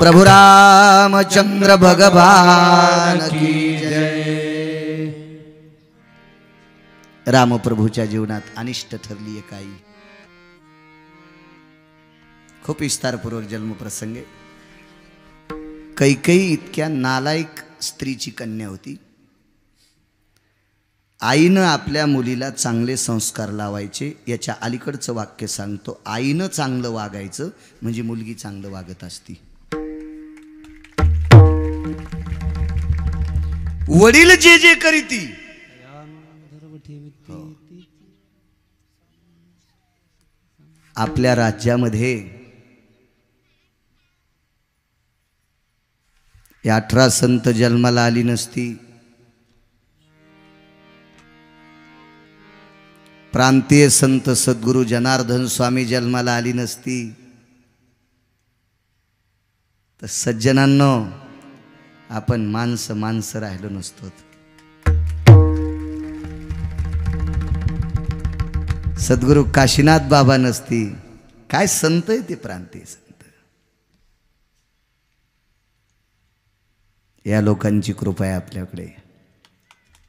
[SPEAKER 1] प्रभु रामचंद्र भगवान की जय. रामप्रभूच्या जीवनात अनिष्ट ठरली आहे काही. खूप विस्तारपूर्वक जन्मप्रसंग. कैकेयी इतक्या नालायक स्त्रीची कन्या होती. आईनं आपल्या मुलीला चांगले संस्कार लावायचे. याच्या अलीकडचं वाक्य सांगतो, आईनं चांगलं वागायचं म्हणजे मुलगी चांगलं वागत असती. वडील जे जे करीती आपल्या राज्यामध्ये 18 संत जन्माला आली नसती. प्रांतीय संत सद्गुरु जनार्दन स्वामी जन्माला आली नसती. तर सज्जनांनो, आपण माणसं राहिलो नसतो. सद्गुरु काशीनाथ बाबा नसती. काय संत आहे ते प्रांतीय संत. या लोकांची कृपा आहे आपल्याकडे,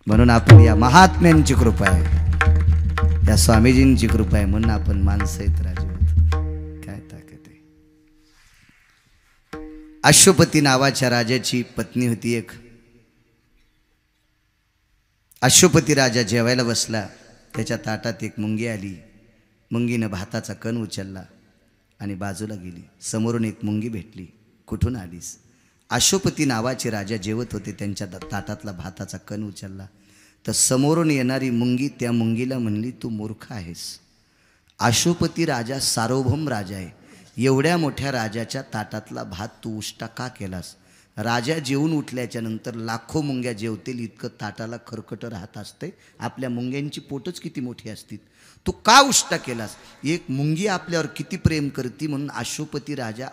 [SPEAKER 1] म्हणून आपण या महात्म्यांची कृपा आहे, या स्वामीजींची कृपा आहे, म्हणून आपण माणसं आहेत राजवत. काय ताकद आहे. अश्वपती नावाच्या राजाची पत्नी होती एक. अश्वपती राजा जेवायला बसला. त्याच्या ताटात एक मुंगी आली. मुंगीनं भाताचा कण उचलला आणि बाजूला गेली. समोरून एक मुंगी भेटली. कुठून आलीस? अश्वपती नावाचे राजा जेवत होते. त्यांच्या ताटातला भाताचा कण उचलला तर समोरून येणारी मुंगी त्या मुंगीला म्हणली, तू मूर्ख आहेस. अश्वपती राजा सार्वभौम राजा आहे. एवढ्या मोठ्या राजाच्या ताटातला भात तू उष्टा का केलास? राजा जेवून उठल्याच्या नंतर लाखो मुंग्या जेवतील इतकं ताटाला खरकट राहत असते. आपल्या मुंग्यांची पोटच किती मोठी असतील. तू का उष्टा केलास? एक मुंगी आपल्यावर किती प्रेम करती म्हणून अश्वपती राजा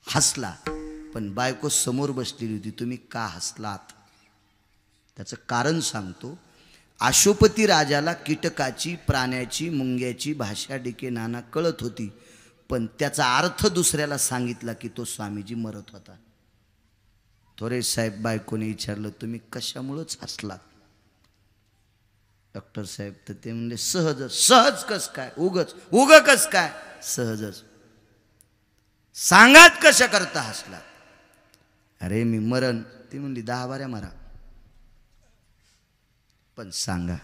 [SPEAKER 1] हसला. पण बायको समोर बसलेली होती. तुम्ही का हसलात? त्याचं कारण सांगतो. अश्वपती राजाला कीटकाची, प्राण्याची, मुंग्याची भाषा डिके नाना कळत होती, पण त्याचा अर्थ दुसऱ्याला सांगितला की तो स्वामीजी मरत होता. थोरे साहेब बायकोने विचारलं, तुम्ही कशामुळेच हसलात? डॉक्टर साहेब तर ते म्हणले सहजच. सहज कस काय? उगच कस काय? सहजच. सांगात कशा करता हसला? अरे मी मरण. ती म्हणली 10 बाऱ्या मरा, पण सांगा.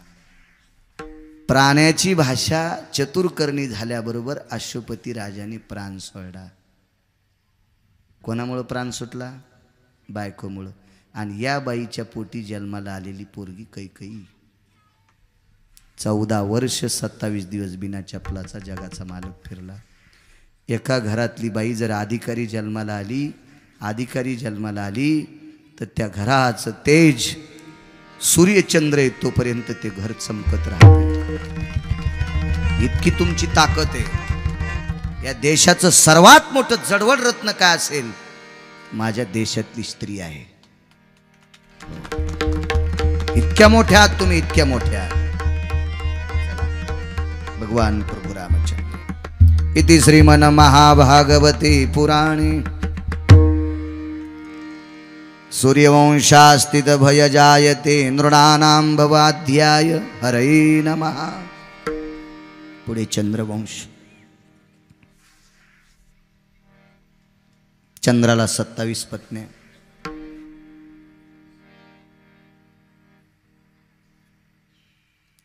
[SPEAKER 1] प्राण्याची भाषा चतुर्कर्णी झाल्याबरोबर अश्वपती राजाने प्राण सोडला. कोणामुळं प्राण सुटला? बायकोमुळं. आणि या बाईच्या पोटी जन्माला आलेली पोरगी कैकई 14 वर्ष 27 दिवस बिना चपलाचा जगाचा मालक फिरला. एका घरातली बाई जर अधिकारी जन्माला आली तर त्या घराचं तेज सूर्यचंद्र येतोपर्यंत ते घर चमकत राहते. इतकी तुमची ताकद आहे. या देशाचं सर्वात मोठं जडवड रत्न काय असेल? माझ्या देशातली स्त्री आहे. इतक्या मोठ्या आहात तुम्ही, इतक्या मोठ्या. भगवान प्रभु रामचंद्र इति श्रीमन महाभागवते पुराणे सूर्यवंशास्थित भय जायते नृणानां भवाध्याय हरये नमः. पुढे चंद्रवंश. चंद्राला 27 पत्न्या.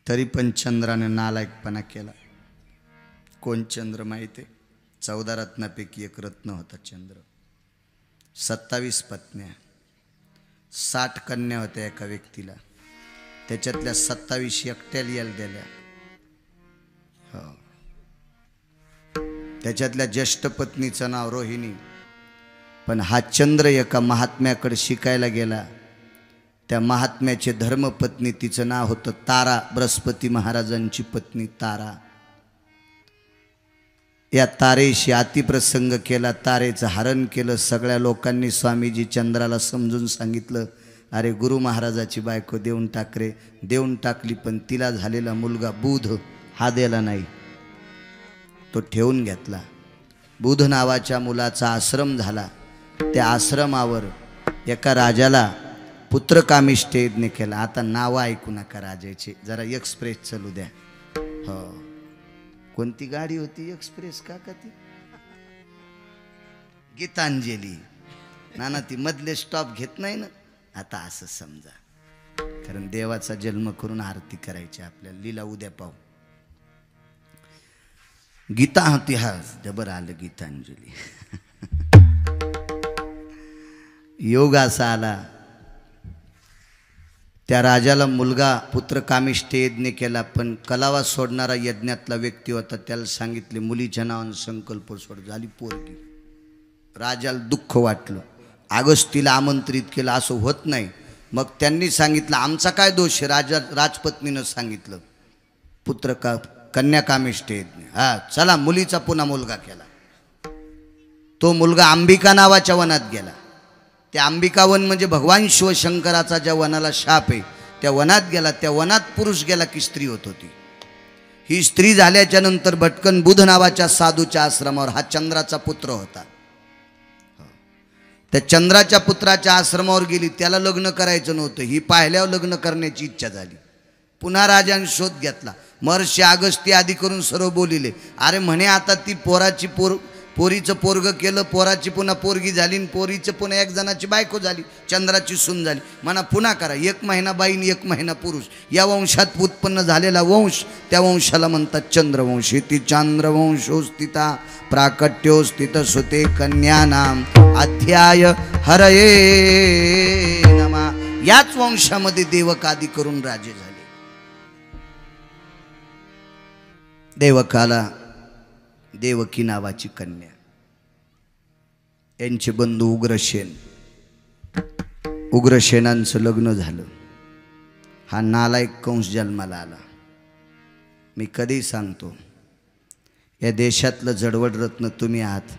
[SPEAKER 1] तरी पण चंद्राने नालायकपणा केला. कोण चंद्र माहिती आहे? 14 रत्नापैकी एक रत्न होता चंद्र. 27 पत्न्या, 60 कन्या होत्या एका व्यक्तीला. त्याच्यातल्या 27 एकट्याला यायला दिल्या. हो. त्याच्यातल्या ज्येष्ठ पत्नीचं नाव रोहिणी. पण हा चंद्र एका महात्म्याकडे शिकायला गेला. त्या महात्म्याचे धर्मपत्नी, तिचं नाव होतं तारा. बृहस्पती महाराजांची पत्नी तारा. या तारेशी अतिप्रसंग केला. तारेचं हरण केलं. सगळ्या लोकांनी स्वामीजी चंद्राला समजून सांगितलं, अरे गुरु महाराजाची बायको देऊन टाक रे. देऊन टाकली, पण तिला झालेला मुलगा बुध हा दिला नाही, तो ठेवून घेतला. बुध नावाच्या मुलाचा आश्रम झाला. त्या आश्रमावर एका राजाला पुत्रकामिष्ट यज्ञ केला. आता नावं ऐकू नका राजाचे, जरा एक्सप्रेस चालू द्या. हो. कोणती गाडी होती एक्सप्रेस का ती? गीतांजली. नाना ती मधले स्टॉप घेत नाही ना. आता असं समजा, कारण देवाचा जन्म करून आरती करायची आपल्याला. लीला उद्या पाहू. गीता होती. हा जबर आलं गीतांजली. योग असा आला, त्या राजाला मुलगा पुत्रकामिष्ट यज्ञ केला. पण कलावा सोडणारा यज्ञातला व्यक्ती होता. त्याला सांगितले मुलीच्या नावानं संकल्प सोड. झाली पोरगी. राजाला दुःख वाटलं. अगस्तीला आमंत्रित केलं. असं होत नाही. मग त्यांनी सांगितलं आमचा काय दोष आहे? राजपत्नीनं सांगितलं कन्याकामिष्ट यज्ञ. हा चला, मुलीचा पुन्हा मुलगा केला. तो मुलगा अंबिका नावाच्या वनात गेला. त्या अंबिका वन म्हणजे भगवान शिवशंकराचा ज्या वनाला शाप आहे त्या वनात गेला. त्या वनात पुरुष गेला की स्त्री होत होती. ही स्त्री झाल्याच्या नंतर भटकन बुध नावाच्या साधूच्या आश्रमावर, हा चंद्राचा पुत्र होता, त्या चंद्राच्या पुत्राच्या आश्रमावर गेली. त्याला लग्न करायचं नव्हतं. ही पाहिल्यावर लग्न करण्याची इच्छा झाली. पुन्हा राजाने शोध घेतला. महर्षी अगस्ती आदी करून सर्व बोलिले. अरे म्हणे आता ती पोरीचं पोरग केलं, पोराची पुन्हा पोरगी झाली, पोरीचं पुन्हा एक जणाची बायको झाली, चंद्राची सून झाली. म्हणा पुन्हा करा. 1 महिना बाईन 1 महिना पुरुष. या वंशात उत्पन्न झालेला वंश, त्या वंशाला म्हणतात चंद्रवंश. इति चांद्रवंशो स्थिता प्राकट्यो स्थित सुते कन्यानाम अध्याय हरये नमः. याच वंशामध्ये देवक आदी करून राजे झाले. देवकाला देवकी नावाची कन्या, यांचे बंधू उग्रसेन. उग्रसेनांचं लग्न झालं. हा नालायक कंस जन्माला आला. मी कधी सांगतो, या देशातलं जडवड रत्न तुम्ही आहात,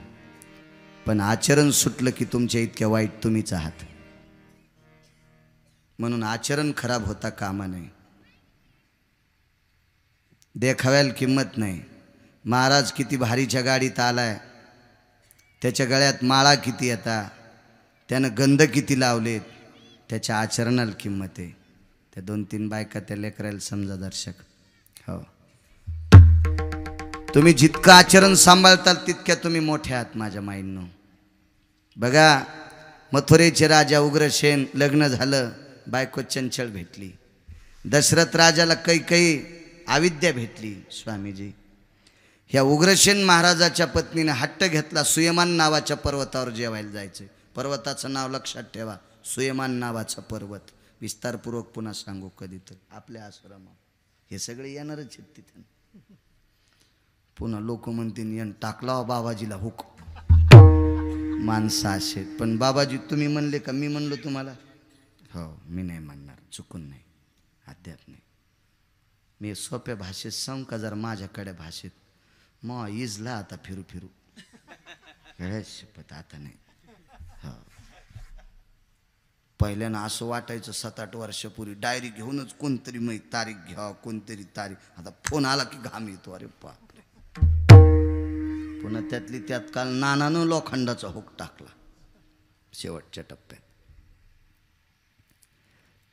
[SPEAKER 1] पण आचरण सुटलं की तुमच्या इतक्या वाईट तुम्हीच आहात. म्हणून आचरण खराब होता कामा नये. देखाव्याला किंमत नाही. महाराज किती भारीच्या गाडीत आलाय, त्याच्या गळ्यात माळा किती येतात, त्यानं गंध किती लावलेत, त्याच्या आचरणाला किंमत आहे. त्या 2-3 बायका त्या लेकरायला समजा दर्शक. हो, तुम्ही जितकं आचरण सांभाळताल तितक्या तुम्ही मोठे आहात माझ्या माईंनो. बघा, मथुरेचे राजा उग्रसेन लग्न झालं, बायको चंचल भेटली. दशरथ राजाला कैकई अविद्या भेटली. स्वामीजी, ह्या उग्रसेन महाराजाच्या पत्नीने हट्ट घेतला, सुयमान नावाच्या पर्वतावर जेवायला जायचं. पर्वताचं नाव लक्षात ठेवा, सुयमान नावाचा पर्वत. विस्तारपूर्वक पुन्हा सांगू कधी तर आपल्या आश्रमात. हे सगळे येणारच आहेत तिथे. पुन्हा लोक म्हणतील यान टाकला बाबाजीला हुक. माणसं असे, पण बाबाजी तुम्ही म्हणले का मी म्हणलो तुम्हाला? हो, मी नाही म्हणणार, चुकून नाही, अद्याप नाही. मी सोप्या भाषेत सांग का जर माझ्याकडे भाषेत मग इजला आता फिरू फिरू शपथ आता नाही. हो, पहिल्यानं असं वाटायचं 7-8 वर्षापूर्वी डायरी घेऊनच कोणतरी मग तारीख घ्या, कोणतरी तारीख. आता फोन आला की घाम येतो, अरे बापरे. पुन्हा त्यातली त्यात काल नानानं लोखंडाचा हुक टाकला शेवटच्या टप्प्यात.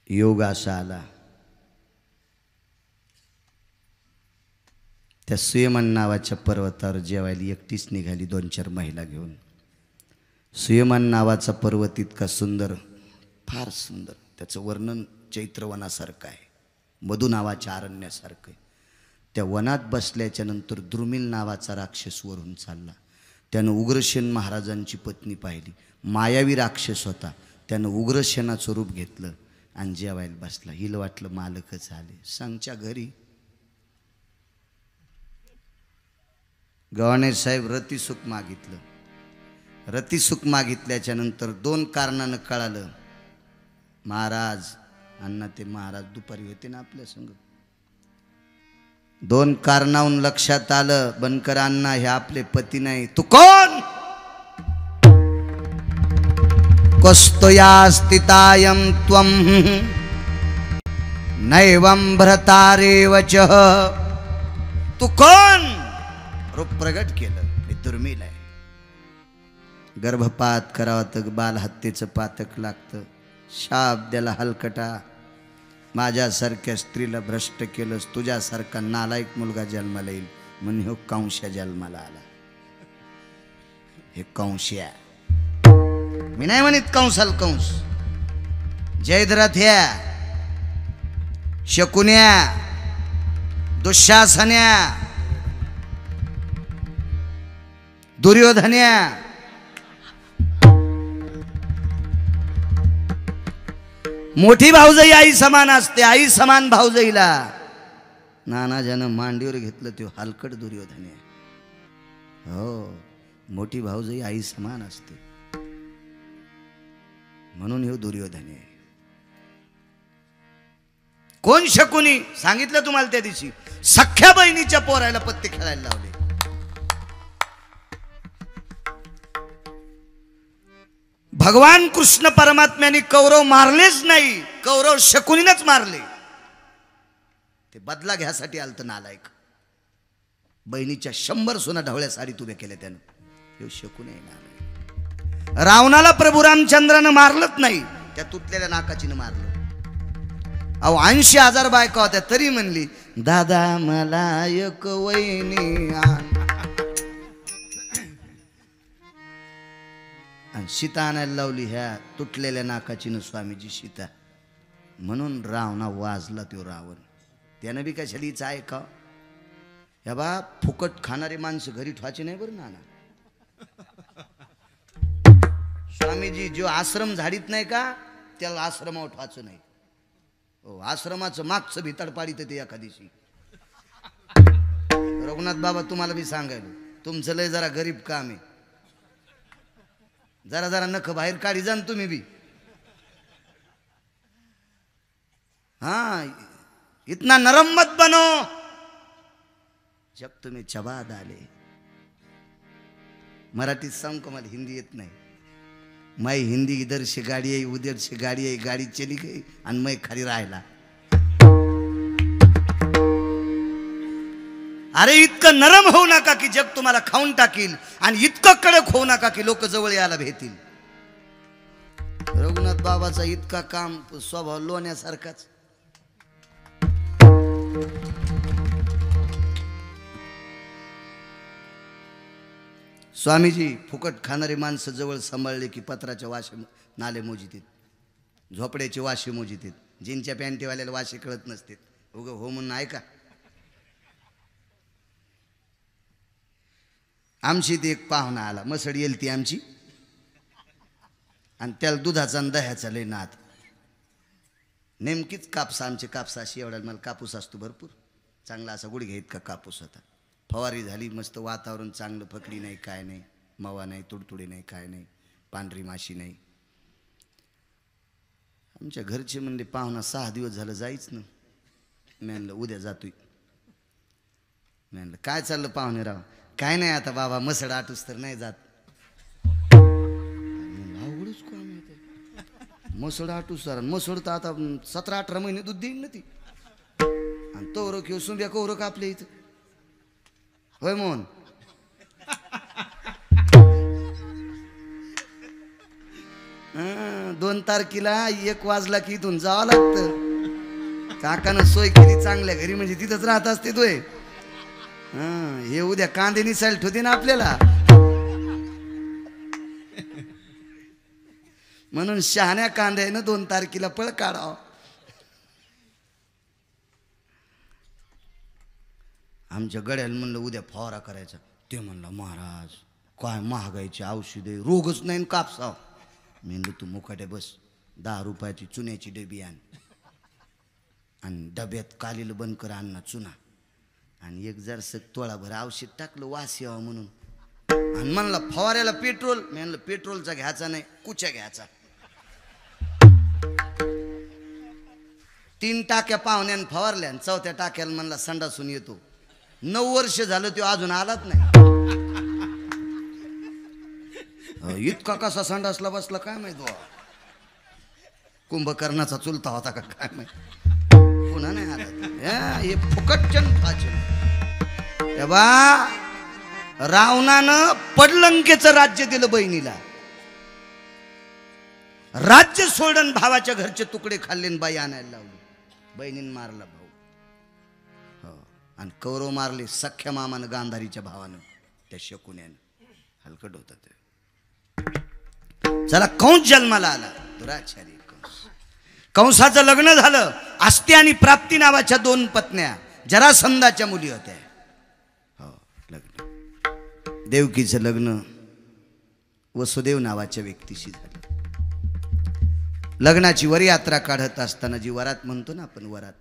[SPEAKER 1] योग असा आला, त्या सुयमान नावाच्या पर्वतावर जेवायला एकटीच निघाली 2-4 महिला घेऊन. सुयमान नावाचा पर्वत इतका सुंदर, फार सुंदर. त्याचं वर्णन चैत्रवनासारखं आहे, मधु नावाच्या अरण्यासारखं आहे. त्या वनात बसल्याच्या नंतर द्रुमिल नावाचा राक्षस वरून चालला. त्यानं उग्रसेन महाराजांची पत्नी पाहिली. मायावी राक्षस होता. त्यानं उग्रसेनाचं रूप घेतलं आणि जेवायला बसला. हिला वाटलं मालकच आले. सांगच्या घरी गव्हाणे साहेब रतिसुख मागितलं. रतिसुख मागितल्याच्या नंतर 2 कारणानं कळालं. महाराज अण्णा ते महाराज दुपारी होते ना आपल्या संग. 2 कारणावरून लक्षात आलं, बनकर अण्णा हे आपले पती नाही. तू कोण? कस्तया स्थितायं त्वं नैवं भ्रतारेवच. तू कोण? रूप प्रगट केलं. हे दुर्मिळ आहे. गर्भपात करावा तर बालहत्येचं पातक लागतं. शाप द्याला हलकटा. माझ्यासारख्या स्त्रीला भ्रष्ट केलंस, तुझ्यासारखा नालायक मुलगा जन्माला येईल म्हणून हो कंश जन्माला आला. हे कंश्या, मी नाही म्हणत कंसाल कंस. जयद्रथ्या, शकुन्या, दुःशासन्या, दुर्योधन्या, मोठी भाऊजाई आई समान असते. आई समान भाऊजाईला नानाजानं मांडीवर घेतलं तो हलकट दुर्योधन आहे. हो, मोठी भाऊजाई आई समान असते म्हणून हे दुर्योधन आहे. कोण शकुनी? सांगितलं तुम्हाला त्या दिवशी. सख्या बहिणीच्या पोरायला पत्ते खेळायला लावले. भगवान कृष्ण परमात्म्याने कौरव मारलेच नाही, कौरव शकुनीनच मारले. ते बदला घ्यासाठी आलत नालायक. बहिणीच्या 100 सोना ढवळ्या साडीत उभ्या केल्या त्यानं. हे शकुनी आहे नालायक. रावणाला प्रभू रामचंद्रानं मारलंच नाही, त्या तुटलेल्या नाकाचीनं मारलं. अहो 80,000 बायका होत्या तरी म्हणली दादा मला एक वहिनी आण. आणि सीता आणायला लावली ह्या तुटलेल्या नाकाचीनं स्वामीजी सीता. म्हणून रावणा वाजला तो रावण. त्यानं बी कशालीच आहे का? या बा फुकट खाणारे माणसं घरी ठेवायचे नाही बरं नाना. स्वामीजी जो आश्रम झाडीत नाही का त्याला आश्रमावर ठेवायचं नाही. हो, आश्रमाचं मागचं भितड पाडीत ते एका दिवशी. रघुनाथ बाबा तुम्हाला बी सांगायलो, तुमचं लय जरा गरीब काम आहे. जरा जरा नख बाहेर काढी जा तुम्ही बी. हाँ, इतना नरम मत बनो. जब तुम्हें चबा डाले. मराठीत सांग का, मला हिंदी येत नाही. मैं हिंदी इधर से गाड़ी आई उधर से गाड़ी आई, गाड़ी चली गई आणि मैं खाली राहिला. अरे इतकं नरम होऊ नका की जग तुम्हाला खाऊन टाकील, आणि इतकं कडक होऊ नका की लोक जवळ यायला भेटतील. रघुनाथ बाबाचा इतका काम स्वभाव लोण्यासारखाच. स्वामीजी फुकट खाणारी माणसं जवळ सांभाळले की पत्राच्या वाशे नाले मोजितीत, झोपड्याचे वाशे मोजितीत, जीनच्या पॅन्टीवाल्याला वाशे कळत नसते. उग हो म्हणून ऐका. आमची ती एक पाहुणा आला, मसड येईल ती आमची, आणि त्याला दुधाचा आणि दह्याचा लय नाद. नेमकीच कापसा, आमचे कापसा अशी एवढा मला कापूस असतो भरपूर, चांगला असा गुडघ्या इतका कापूस होता. फवारी झाली, मस्त वातावरण चांगलं, फकडी नाही, काय नाही, मवा नाही, तुडतुडी नाही, काय नाही, पांढरी माशी नाही. आमच्या घरचे म्हणले पाहुणा 6 दिवस झालं जायच ना. मी म्हणलं उद्या जातोय. मी म्हणलं काय चाललं पाहुणे राव? काय नाही आता बाबा, मसड आटूस तर नाही जात. अवघडच काम आहे, मसड आटूस सर, मसड तर आता 17-18 महिने दूध देईन ना ती, आणि तोरं किंवा सुंब्या कौरक आपल्या इथं. होय मोहन? 2 तारखेला 1 वाजला की इथून जावं लागतं. काकानं सोय केली चांगल्या घरी, म्हणजे तिथंच राहत असते तोय. हे उद्या कांदे निसायला ठेवते ना आपल्याला, म्हणून शहाण्या कांद्यानं 2 तारखेला पळ काढावं. आमच्या गड्याला म्हणलं उद्या फवारा करायचा. ते म्हणलं महाराज काय महागाईची औषधे, रोगच नाही कापसाव. मी म्हणलं तू मुकाट्या बस, 10 रुपयाची चुन्याची डबी आण, आणि डब्यात कालीला बंद कर, अण्णा चुना, आणि 1 जरसं तोळाभर औषध टाकलं वास यावं म्हणून. आणि म्हणला फवाऱ्याला पेट्रोल. मी म्हणलं पेट्रोलचा घ्यायचा नाही, कुच्या घ्यायचा. 3 टाक्या पाहुण्यानं फवारल्या, आणि 4थ्या टाक्याला म्हणला संडासून येतो. 9 वर्ष झालं तो अजून आलाच नाही. इतका कसा संडासला बसला काय माहित, कुंभकर्णाचा चुलता होता का काय माहित, पुन्हा नाही आला. हे फुकटचन बा. रावणानं पडलंकेचं राज्य दिलं बहिणीला, राज्य सोडून भावाच्या घरचे तुकडे खाल्ले, बाई आणायला लावली. बहिणीनं मारला भाऊ, हो, आणि कौरव मारले सख्या मामानं गांधारीच्या भावानं, त्या शकुन्यानं. हलकट होत ते. चला कंस जन्माला आला, दुराचारी कंस. कंसाचं लग्न झालं. आस्ती आणि प्राप्ती नावाच्या 2 पत्न्या जरासंधाच्या मुली होत्या. हो, लग्न, देवकीचं लग्न वसुदेव नावाच्या व्यक्तीशी झालं. लग्नाची वरयात्रा काढत असताना, जी वरात म्हणतो ना आपण, वरात,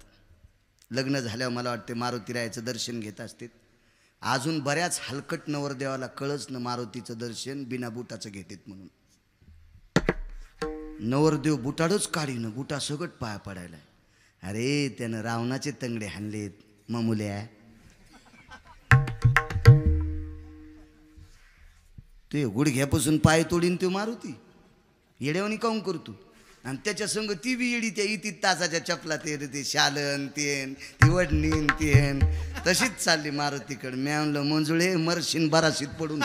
[SPEAKER 1] लग्न झाल्यावर मला वाटते मारुतीरायाचं दर्शन घेत असते. अजून बऱ्याच हलकट नवरदेवाला कळच न मारुतीचं दर्शन बिना बुटाचं घेतात म्हणून. नवरदेव बुटाडच काढीन, बुटा सगट पाया पडायला. अरे त्यानं रावणाचे तंगडे हाणलेत मामुल्या. ते गुडघ्यापासून पाय तोडीन तो मारुती, येड्यावानी काऊन करतो. आणि त्याच्या संग ती बी येडी, त्या इती तासाच्या चपला, ते शालन तेन, ती वडणीन तेन, तशीच चालली मारुतीकडे. मी म्हणलं मंजुळे मरशीन बराशीत पडून.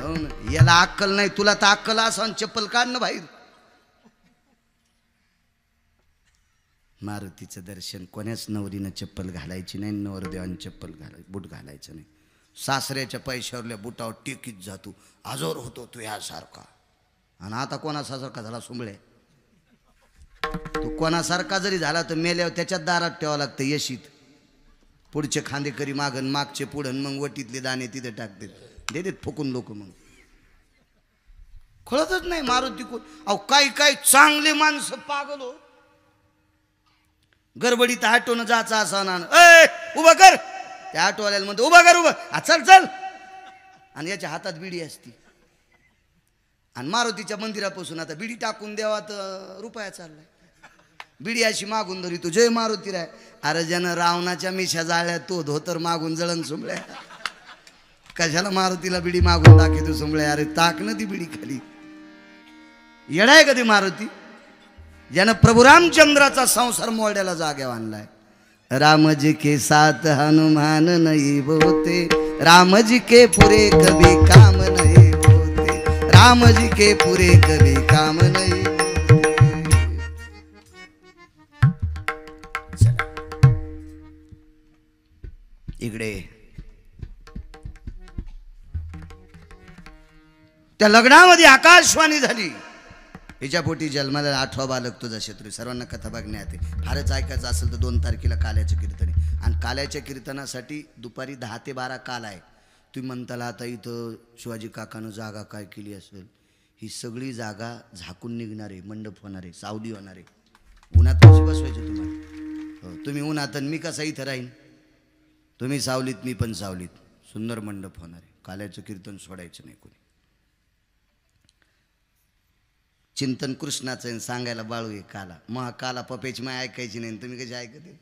[SPEAKER 1] हो ना, याला अक्कल नाही, तुला तर अक्कल असं चप्पल काढ ना बाहेर. मारुतीचं दर्शन कोण्याच नवरीनं चप्पल घालायची नाही, नवरदेवानं चप्पल बूट घालायचं नाही. सासऱ्याच्या पैशावरल्या बुटावर टेकीत जातो, आजोर होतो तू यासारखा. आणि आता कोणासारखा झाला सुंबळे. तू कोणासारखा जरी झाला तर मेल्यावर त्याच्यात दारात ठेवावं लागतं यशीत. पुढचे खांदेकरी मागन, मागचे पुढन, मग वटीतले दाणे तिथे टाकते, देतात फुकून लोक. मग कळतच नाही मारुती कोण. अहो काही काही चांगले माणसं पागल हो. गडबडीत आटोनं जायचं असं ना, उभं कर, त्या ऑटोवाल्याला म्हणतो उभा कर, उभा, चल चल. आणि याच्या हातात बिडी असती. आणि मारुतीच्या मंदिरापासून आता बिडी टाकून द्यावा तर रुपया चाललाय. बिडी अशी मागून धरी तू जय मारुती राय. अरे ज्यानं रावणाच्या मिशा जाळ्या तो धोतर मागून जळण सुंबळ्या. कशाला मारुतीला बिडी मागून दाखवतो सुंबळ्या. अरे टाक ना ती बिडी खाली. येडाय कधी मारुती, ज्यानं प्रभू रामचंद्राचा संसार मोड्याला जाग्यावर आणलाय. राम जी के साथ हनुमान नहीं बोते, राम जी के पूरे कभी काम नहीं होते, राम जी के पूरे कभी काम नहीं। चला इकडे त्या लग्नामध्ये आकाशवाणी झाली, हिच्या पोटी जन्माला 8वा बालक तुझा शत्रू। सर्वांना कथा बघण्यात आहे, फारच ऐकायचं असेल तर 2 तारखेला काल्याचं कीर्तन आहे, आणि काल्याच्या कीर्तनासाठी दुपारी 10 ते 12 काल आहे। तुम्ही म्हणताला आता इथं शिवाजी काकानं जागा काय केली असेल, ही सगळी जागा झाकून निघणार आहे, मंडप होणार आहे, सावली होणार आहे। उन्हात कशी बसवायचं तुम्हाला? हो, तुम्ही उन्हात मी कसा इथं राहीन, तुम्ही सावलीत मी पण सावलीत, सुंदर मंडप होणार आहे। काल्याचं कीर्तन सोडायचं नाही कोणी। चिंतन कृष्णाचं सांगायला बाळू आहे काला, मग काला पपेची माय ऐकायची नाही, तुम्ही कशी ऐकते?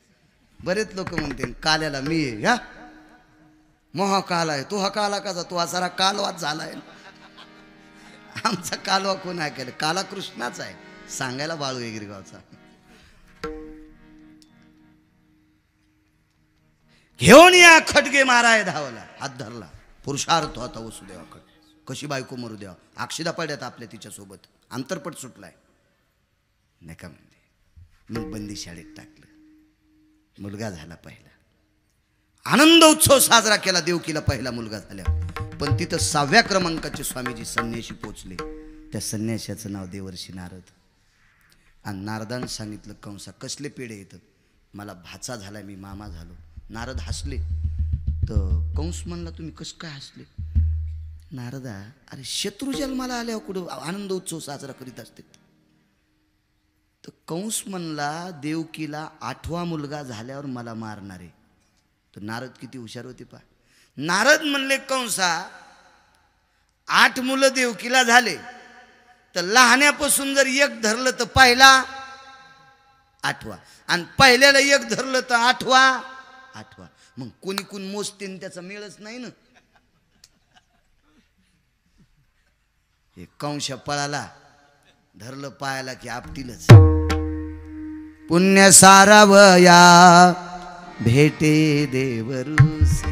[SPEAKER 1] बरेच लोक म्हणते काल्याला मी आहे, ह्या मोहा काला आहे, तो हा काला कसा, तो हा सारा कालवाच झालाय। आमचा कालवा कोण ऐकायला? काला कृष्णाचा आहे, सांगायला बाळू आहे गिरगावचा। घेऊन या खटगे माराय धावला, हात धरला, पुरुषार्थ होता वसुदेवाकडे, कशी बायको मरू द्यावा, अक्षिदा पडल्यात आपल्या तिच्यासोबत, अंतरपट सुटलाय नका म्हणते। मग बंदी शाळेत टाकलं, मुलगा झाला पहिला, आनंद उत्सव साजरा केला देवकीला पहिला मुलगा झाल्या। पण तिथं 6व्या क्रमांकाचे स्वामीजी संन्याशी पोचले, त्या संन्याशाचं नाव देवर्षी नारद। आणि नारदानं सांगितलं कंसा कसले पेढे येतं, मला भाचा झाला, मी मामा झालो। नारद हसले, तर कंस म्हणला तुम्ही कसं काय हसले? नारदा, अरे शत्रू जन्माला आल्यावर कुठं आनंद उत्सव साजरा करीत असते? तर कंस म्हणला देवकीला 8वा मुलगा झाल्यावर मला मारणारे। तर नारद किती हुशार होते पा। नारद म्हणले कंसा 8 मुलं देवकीला झाले, तर लहान्यापासून जर एक धरलं तर पहिला 8वा, आणि पहिल्याला एक धरलं तर 8वा। मग कोणी कोण मोजते त्याचा मेळच नाही ना। हे कंश पळाला, धरलं पायाला की आपटीलच। पुण्य सारावया भेटे देवरूसे,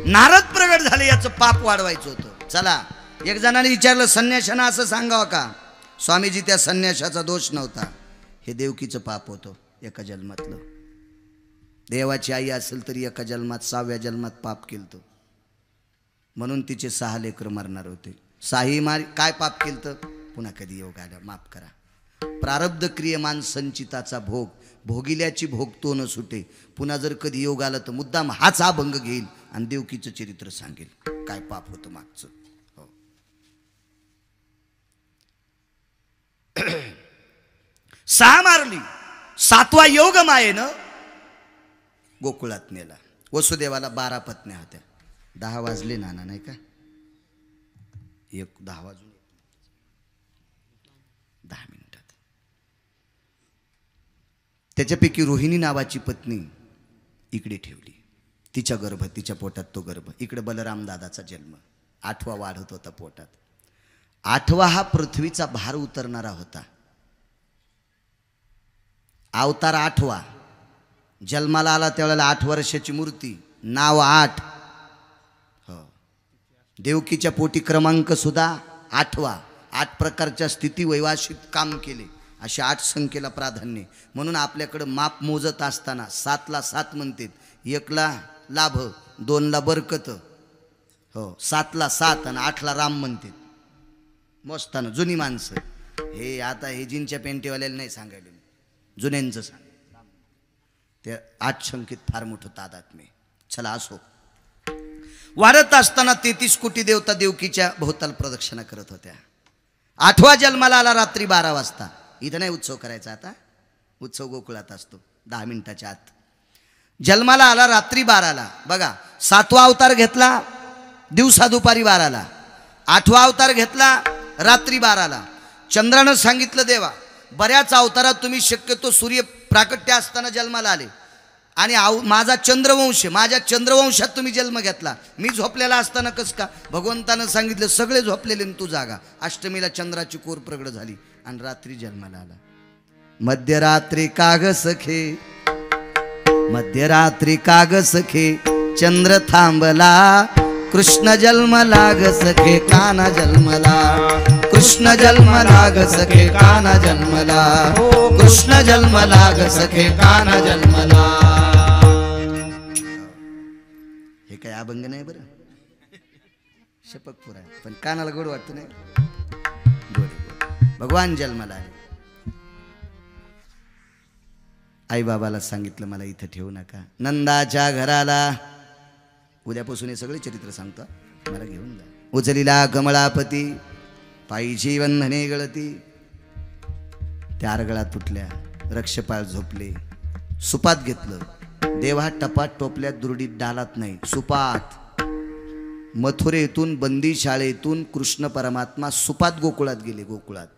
[SPEAKER 1] नारद प्रगट झाले, याचं पाप वाढवायचं होतं। चला, एक जणाने विचारलं संन्याशानं असं सांगावं का? स्वामीजी, त्या संन्याशाचा दोष नव्हता, हे देवकीचं पाप होतं एका जन्मातलं। देवाची आई असेल तरी एका जन्मात 6व्या जन्मात पाप केलं, म्हणून तिचे 6 लेकर मरणार होते। 6ही मार काय पाप केलं? पुन्हा कधी योग आला माफ करा। प्रारब्ध क्रियमान संचिताचा भोग, भोगिल्याची भोग तो न सुटे। पुन्हा जर कधी योग आला तर मुद्दाम हाच अभंग घेईल आणि देवकीचं चरित्र सांगेल, काय पाप होतं मागचं। हो, 6 मारली, 7वा योग मायेनं गोकुळात नेला। वसुदेवाला 12 पत्न्या होत्या। 10 वाजले नाना नाही का? 10 वाजून 10 मिनिटात। त्याच्यापैकी रोहिणी नावाची पत्नी इकडे ठेवली, तिच्या गर्भ, तिच्या पोटात तो गर्भ। इकडे बलराम दादाचा जन्म, 8वा वाढत होता पोटात। 8वा हा पृथ्वीचा भार उतरणारा होता। अवतार 8वा, जन्माला आला त्यावेळेला 8 वर्षाची मूर्ती, नाव 8। हो, देवकीच्या पोटी क्रमांक सुद्धा 8वा। 8 प्रकारच्या स्थिती वैवासिक काम केले, अशा 8 संख्येला प्राधान्य। म्हणून आपल्याकडं माप मोजत असताना 7ला 7 म्हणतात, 1ला लाभ, 2ला बरकत, हो 7ला 7 आणि 8ला राम म्हणतात मोजताना जुनी माणसं। हे आता हे जीनच्या पेंटीवाल्याला नाही सांगायला, जुन्यांचं सांग, त्या 8 संख्येत फार मोठं तादात्म्य। चला असो, वाढत असताना 33 कोटी देवता देवकीच्या भोवताल प्रदक्षिणा करत होत्या। 8वा जन्माला आला रात्री 12 वाजता। इथं नाही उत्सव करायचा, आता उत्सव गोकुळात असतो 10 मिनिटाच्या आत। जन्माला आला रात्री 12ला, बघा 7वा अवतार घेतला दिवसा दुपारी 12ला, 8वा अवतार घेतला रात्री 12ला। चंद्रानं सांगितलं देवा, बऱ्याच अवतारात तुम्ही शक्यतो सूर्य प्राकट्य असताना जन्माला आले, आणि माझा चंद्रवंश, माझ्या चंद्रवंशात तुम्ही जन्म घेतला, मी झोपलेला असताना कस का? भगवंतानं सांगितलं सगळे झोपलेले तू जागा। अष्टमीला चंद्राची कोर प्रगट झाली आणि रात्री जन्माला आला। मध्यरात्री काग सखे, मध्यरात्री काग सखे, चंद्र थांबला कृष्ण जन्म लाग सखे काना जन्मला, कृष्ण जन्म लाग सखे काना जन्मला, कृष्ण जन्म लाग सखे काना जन्मला. हे काय अभंग नाही बरं, शपक पुरा आहे, पण कानाला गोड वाटत नाही. गोड भगवान जन्माला आले. आई बाबाला सांगितलं मला इथं ठेवू नका. नंदाच्या घराला उद्यापासून हे सगळे चरित्र सांगतो, मला घेऊन जा. उचलीला कमळापती, पायीची बंधने गळती, त्या आरगळा तुटल्या, रक्षपाळ झोपले. सुपात घेतलं, देवा टपात टोपल्यात दुर्डीत डालात नाही, सुपात. मथुरेतून बंदी शाळेतून कृष्ण परमात्मा सुपात गोकुळात गेले. गोकुळात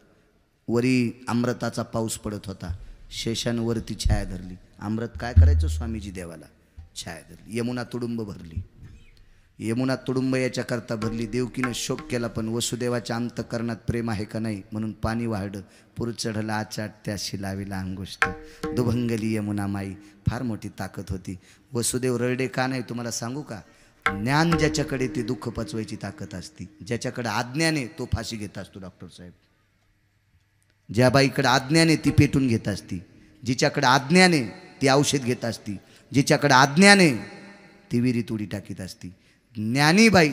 [SPEAKER 1] वरी अमृताचा पाऊस पडत होता. शेषांवरती छाया धरली. अमृत काय करायचं स्वामीजी देवाला? छाया धरली. यमुना तुडुंब भरली. यमुना तुडुंब याच्याकरता भरली. देवकीनं शोक केला, पण वसुदेवाच्या अंतकरणात प्रेम आहे का नाही म्हणून पाणी वाढलं. पूर चढला आचाट त्याशी लाविला अंगुष्ट, दुभंगली यमुना माई. फार मोठी ताकद होती. वसुदेव रडे का नाही तुम्हाला सांगू का? ज्ञान ज्याच्याकडे ते दुःख पचवायची ताकद असती. ज्याच्याकडे आज्ञाने तो फाशी घेत असतो. डॉक्टर साहेब, ज्या बाईकडे आज्ञाने ती पेटून घेत असती, जिच्याकडे आज्ञाने ती औषध घेत असती, जिच्याकडे आज्ञाने ती विहिरीत उडी टाकीत असती. ज्ञानीबाई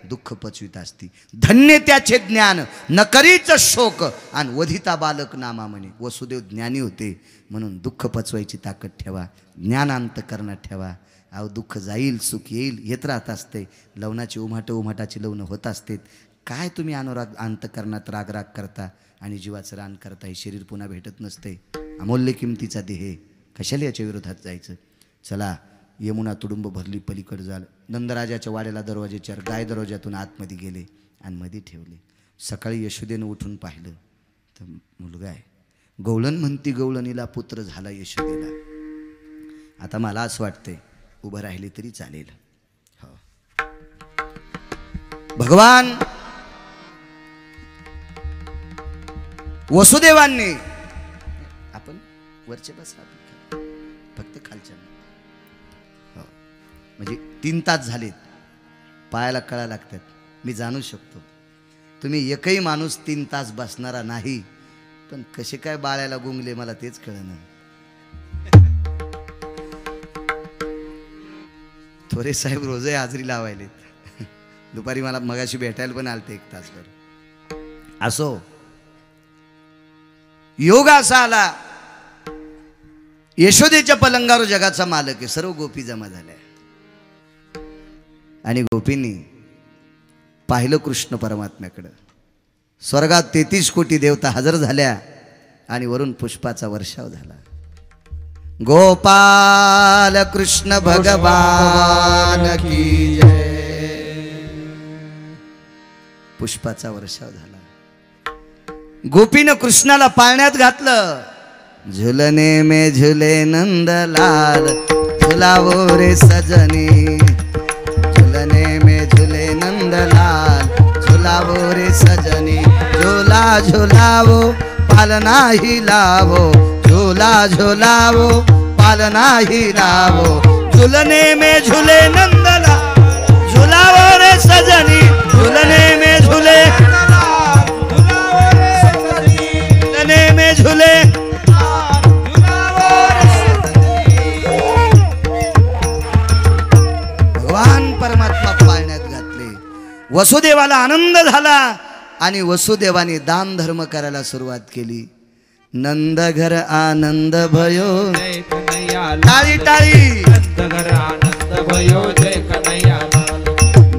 [SPEAKER 1] दुःख पचवीत असती. धन्य त्याचे ज्ञान न करीच शोक, आणि वधिता बालक नामा म्हणे. वसुदेव ज्ञानी होते म्हणून दुःख पचवायची ताकद ठेवा, ज्ञानांत करण्यात ठेवा. अहो दुःख जाईल सुख येईल येत राहत असते. लवणाची उमाटाची लवणं होत असते. काय तुम्ही अनुराग अंतकरणात रागराग करता आणि जीवाचं रान करता? हे शरीर पुन्हा भेटत नसते. अमूल्य किमतीचा देह, कशाला याच्या विरोधात जायचं? चला, यमुना तुडुंब भरली. पलीकडे झालं. नंदराजाच्या वाड्याला दरवाजेच्यावर गाय दरवाज्यातून आतमध्ये गेले आणि मध्ये ठेवले. सकाळी यशोदेनं उठून पाहिलं तर मुलगा आहे. गवळण म्हणती गवळणीला पुत्र झाला यशोदेला. आता मला असं वाटतंय उभं राहिले तरी चालेल. हो, भगवान वसुदेवांनी, आपण वरचे बसा, फक्त खालच्या. हो, म्हणजे 3 तास झालेत. पायाला कळा लागतात. मी जाणू शकतो तुम्ही एकही माणूस 3 तास बसणारा नाही, पण कसे काय बाळ्याला गुंगले मला तेच कळेना. थोरे साहेब रोजही हाजरी लावायले. दुपारी मला मगाशी भेटायला पण आलते 1 तासभर. असो, योग असा आला, यशोदेच्या पलंगावर जगाचा मालक आहे. सर्व गोपी जमा झाल्या आणि गोपींनी पाहिलं कृष्ण परमात्म्याकडं. स्वर्गात 33 कोटी देवता हजर झाल्या आणि वरून पुष्पाचा वर्षाव झाला. गोपाल कृष्ण भगवान की जय. पुष्पाचा वर्षाव झाला. गोपीनं कृष्णाला पाळण्यात घातलं. झुलने में झुले नंदलाल, झुलावो रे सजनी. झुलने में झुले नंदलाल, झुलावो रे सजनी. झूला झुलावो पालना ही लावो, झूला झुलावो पालना ही लावो. झुलने में झुले नंदलाल, झुलावो रे सजनी. झुलने में झुले, झुलने में झुले. भगवान परमात्मा पाळण्यात घातले. वसुदेवाला आनंद झाला आणि वसुदेवाने दान धर्म करायला सुरुवात केली. नंद घर आनंद भयो, टाळी टाळी.
[SPEAKER 2] नंद घर आनंद भयो जय कन्हैया लाल.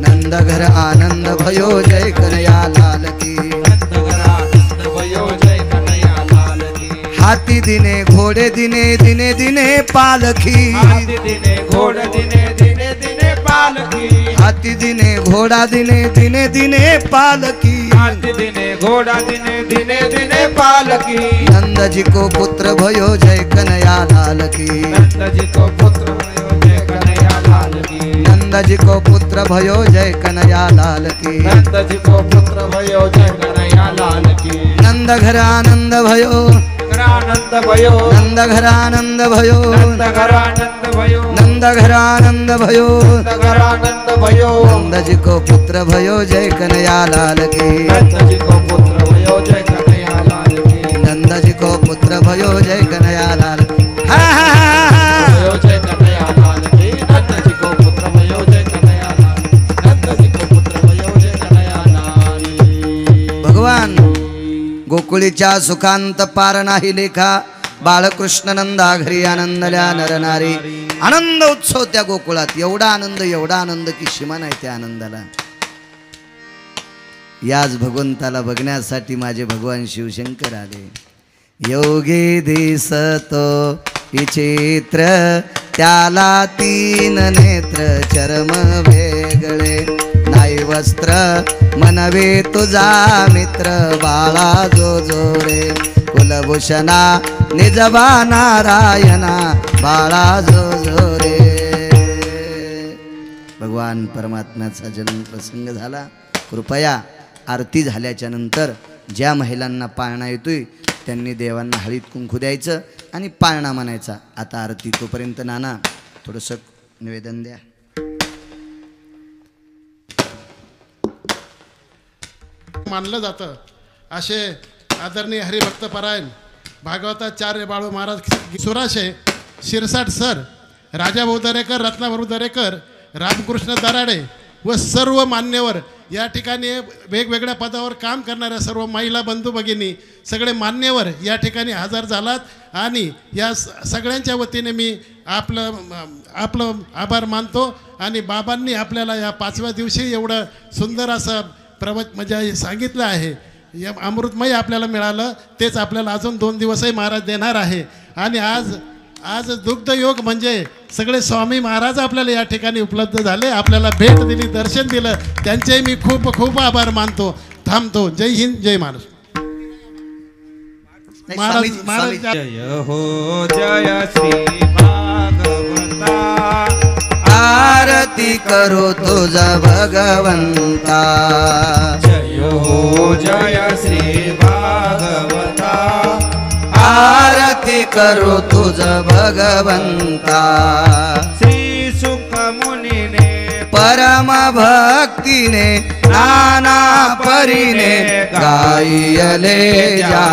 [SPEAKER 1] नंद घर आनंद भयो जय कन्हैया लाल की.
[SPEAKER 2] नंद घर आनंद भयो जय कन्हैया लाल की.
[SPEAKER 1] हाती दिने घोडे दिने दिने दिने पालखी.
[SPEAKER 2] हाती दिने घोड दिने दिने दिने पालकी.
[SPEAKER 1] हाती दिने घोडा दिने दिने दिने पालकी.
[SPEAKER 2] हाती दिने घोडा दिने दिने दिने पालकी.
[SPEAKER 1] नंद जी को पुत्र भयो जय कन्हैया लाल की.
[SPEAKER 2] नंद जी को पुत्र भयो जय कन्हैया लाल की.
[SPEAKER 1] नंद जी को पुत्र भयो जय कन्हैया लाल की.
[SPEAKER 2] नंद जी को पुत्र भयो जय कन्हैया लाल की.
[SPEAKER 1] नंद घर आनंद भयो,
[SPEAKER 2] आनंद भयो.
[SPEAKER 1] नंद घर आनंद भयो.
[SPEAKER 2] नंद घर आनंद भयो.
[SPEAKER 1] नंद नंद घरानंद भयो
[SPEAKER 2] नगरानंद भयो
[SPEAKER 1] नंद जी को पुत्र भयो जय कन्हैया लाल की
[SPEAKER 2] नंद जी को पुत्र भयो जय कन्हैया लाल की
[SPEAKER 1] नंद जी को पुत्र भयो जय कन्हैया लाल हा हा
[SPEAKER 2] भयो जय कन्हैया लाल की नंद जी को पुत्र भयो जय कन्हैया लाल नंद जी को पुत्र भयो जय कन्हैया लाल
[SPEAKER 1] भगवान गोकुळीच्या सुखांत पार नाही लेखा बाळकृष्ण नंदा घरी आनंदल्या नरनारी आनंद उत्सव त्या गोकुळात एवढा आनंद की सीमा नाही त्या आनंदाला याच भगवंताला बघण्यासाठी माझे भगवान शिवशंकर आले योगी दिसतो विचित्र त्याला तीन नेत्र चर्म वेगळे नाही वस्त्र मनवे तुझा मित्र बाळा जो जोरे कुलभूषणा निजबा नारायणा बाळा जो जोरे भगवान परमात्म्याचा जन्म प्रसंग झाला कृपया आरती झाल्याच्या नंतर ज्या महिलांना पाळणा येतोय त्यांनी देवांना हळीत कुंकू द्यायचं आणि पाळणा म्हणायचा आता आरती तोपर्यंत नाना थोडंसं निवेदन द्या
[SPEAKER 3] मानलं जातं असे आदरणीय हरिभक्त परायण भागवताचार्य बाळू महाराज सुराशे शिरसाट सर राजाभाऊ दरेकर रत्नाभाऊ दरेकर रामकृष्ण दराडे व सर्व मान्यवर या ठिकाणी वेगवेगळ्या पदावर काम करणाऱ्या सर्व महिला बंधू भगिनी सगळे मान्यवर या ठिकाणी हजर झालात आणि या सगळ्यांच्या वतीने मी आपलं आभार मानतो आणि बाबांनी आपल्याला या 5व्या दिवशी एवढं सुंदर असं म्हणजे सांगितलं आहे या अमृतमय आपल्याला मिळालं तेच आपल्याला अजून 2 दिवसही महाराज देणार आहे आणि आज दुग्धयोग म्हणजे सगळे स्वामी महाराज आपल्याला या ठिकाणी उपलब्ध झाले आपल्याला भेट दिली दर्शन दिलं त्यांचेही मी खूप खूप आभार मानतो थांबतो जय हिंद जय महाराज महाराज
[SPEAKER 2] जय हो जय श्री भागवता
[SPEAKER 1] आरती करो तुझा भगवंता
[SPEAKER 2] जय हो जय श्री भागवता
[SPEAKER 1] आरती करो तुझा भगवंता
[SPEAKER 2] श्री सुख मुनीने
[SPEAKER 1] परम भक्तीने नाना परीने गायले जा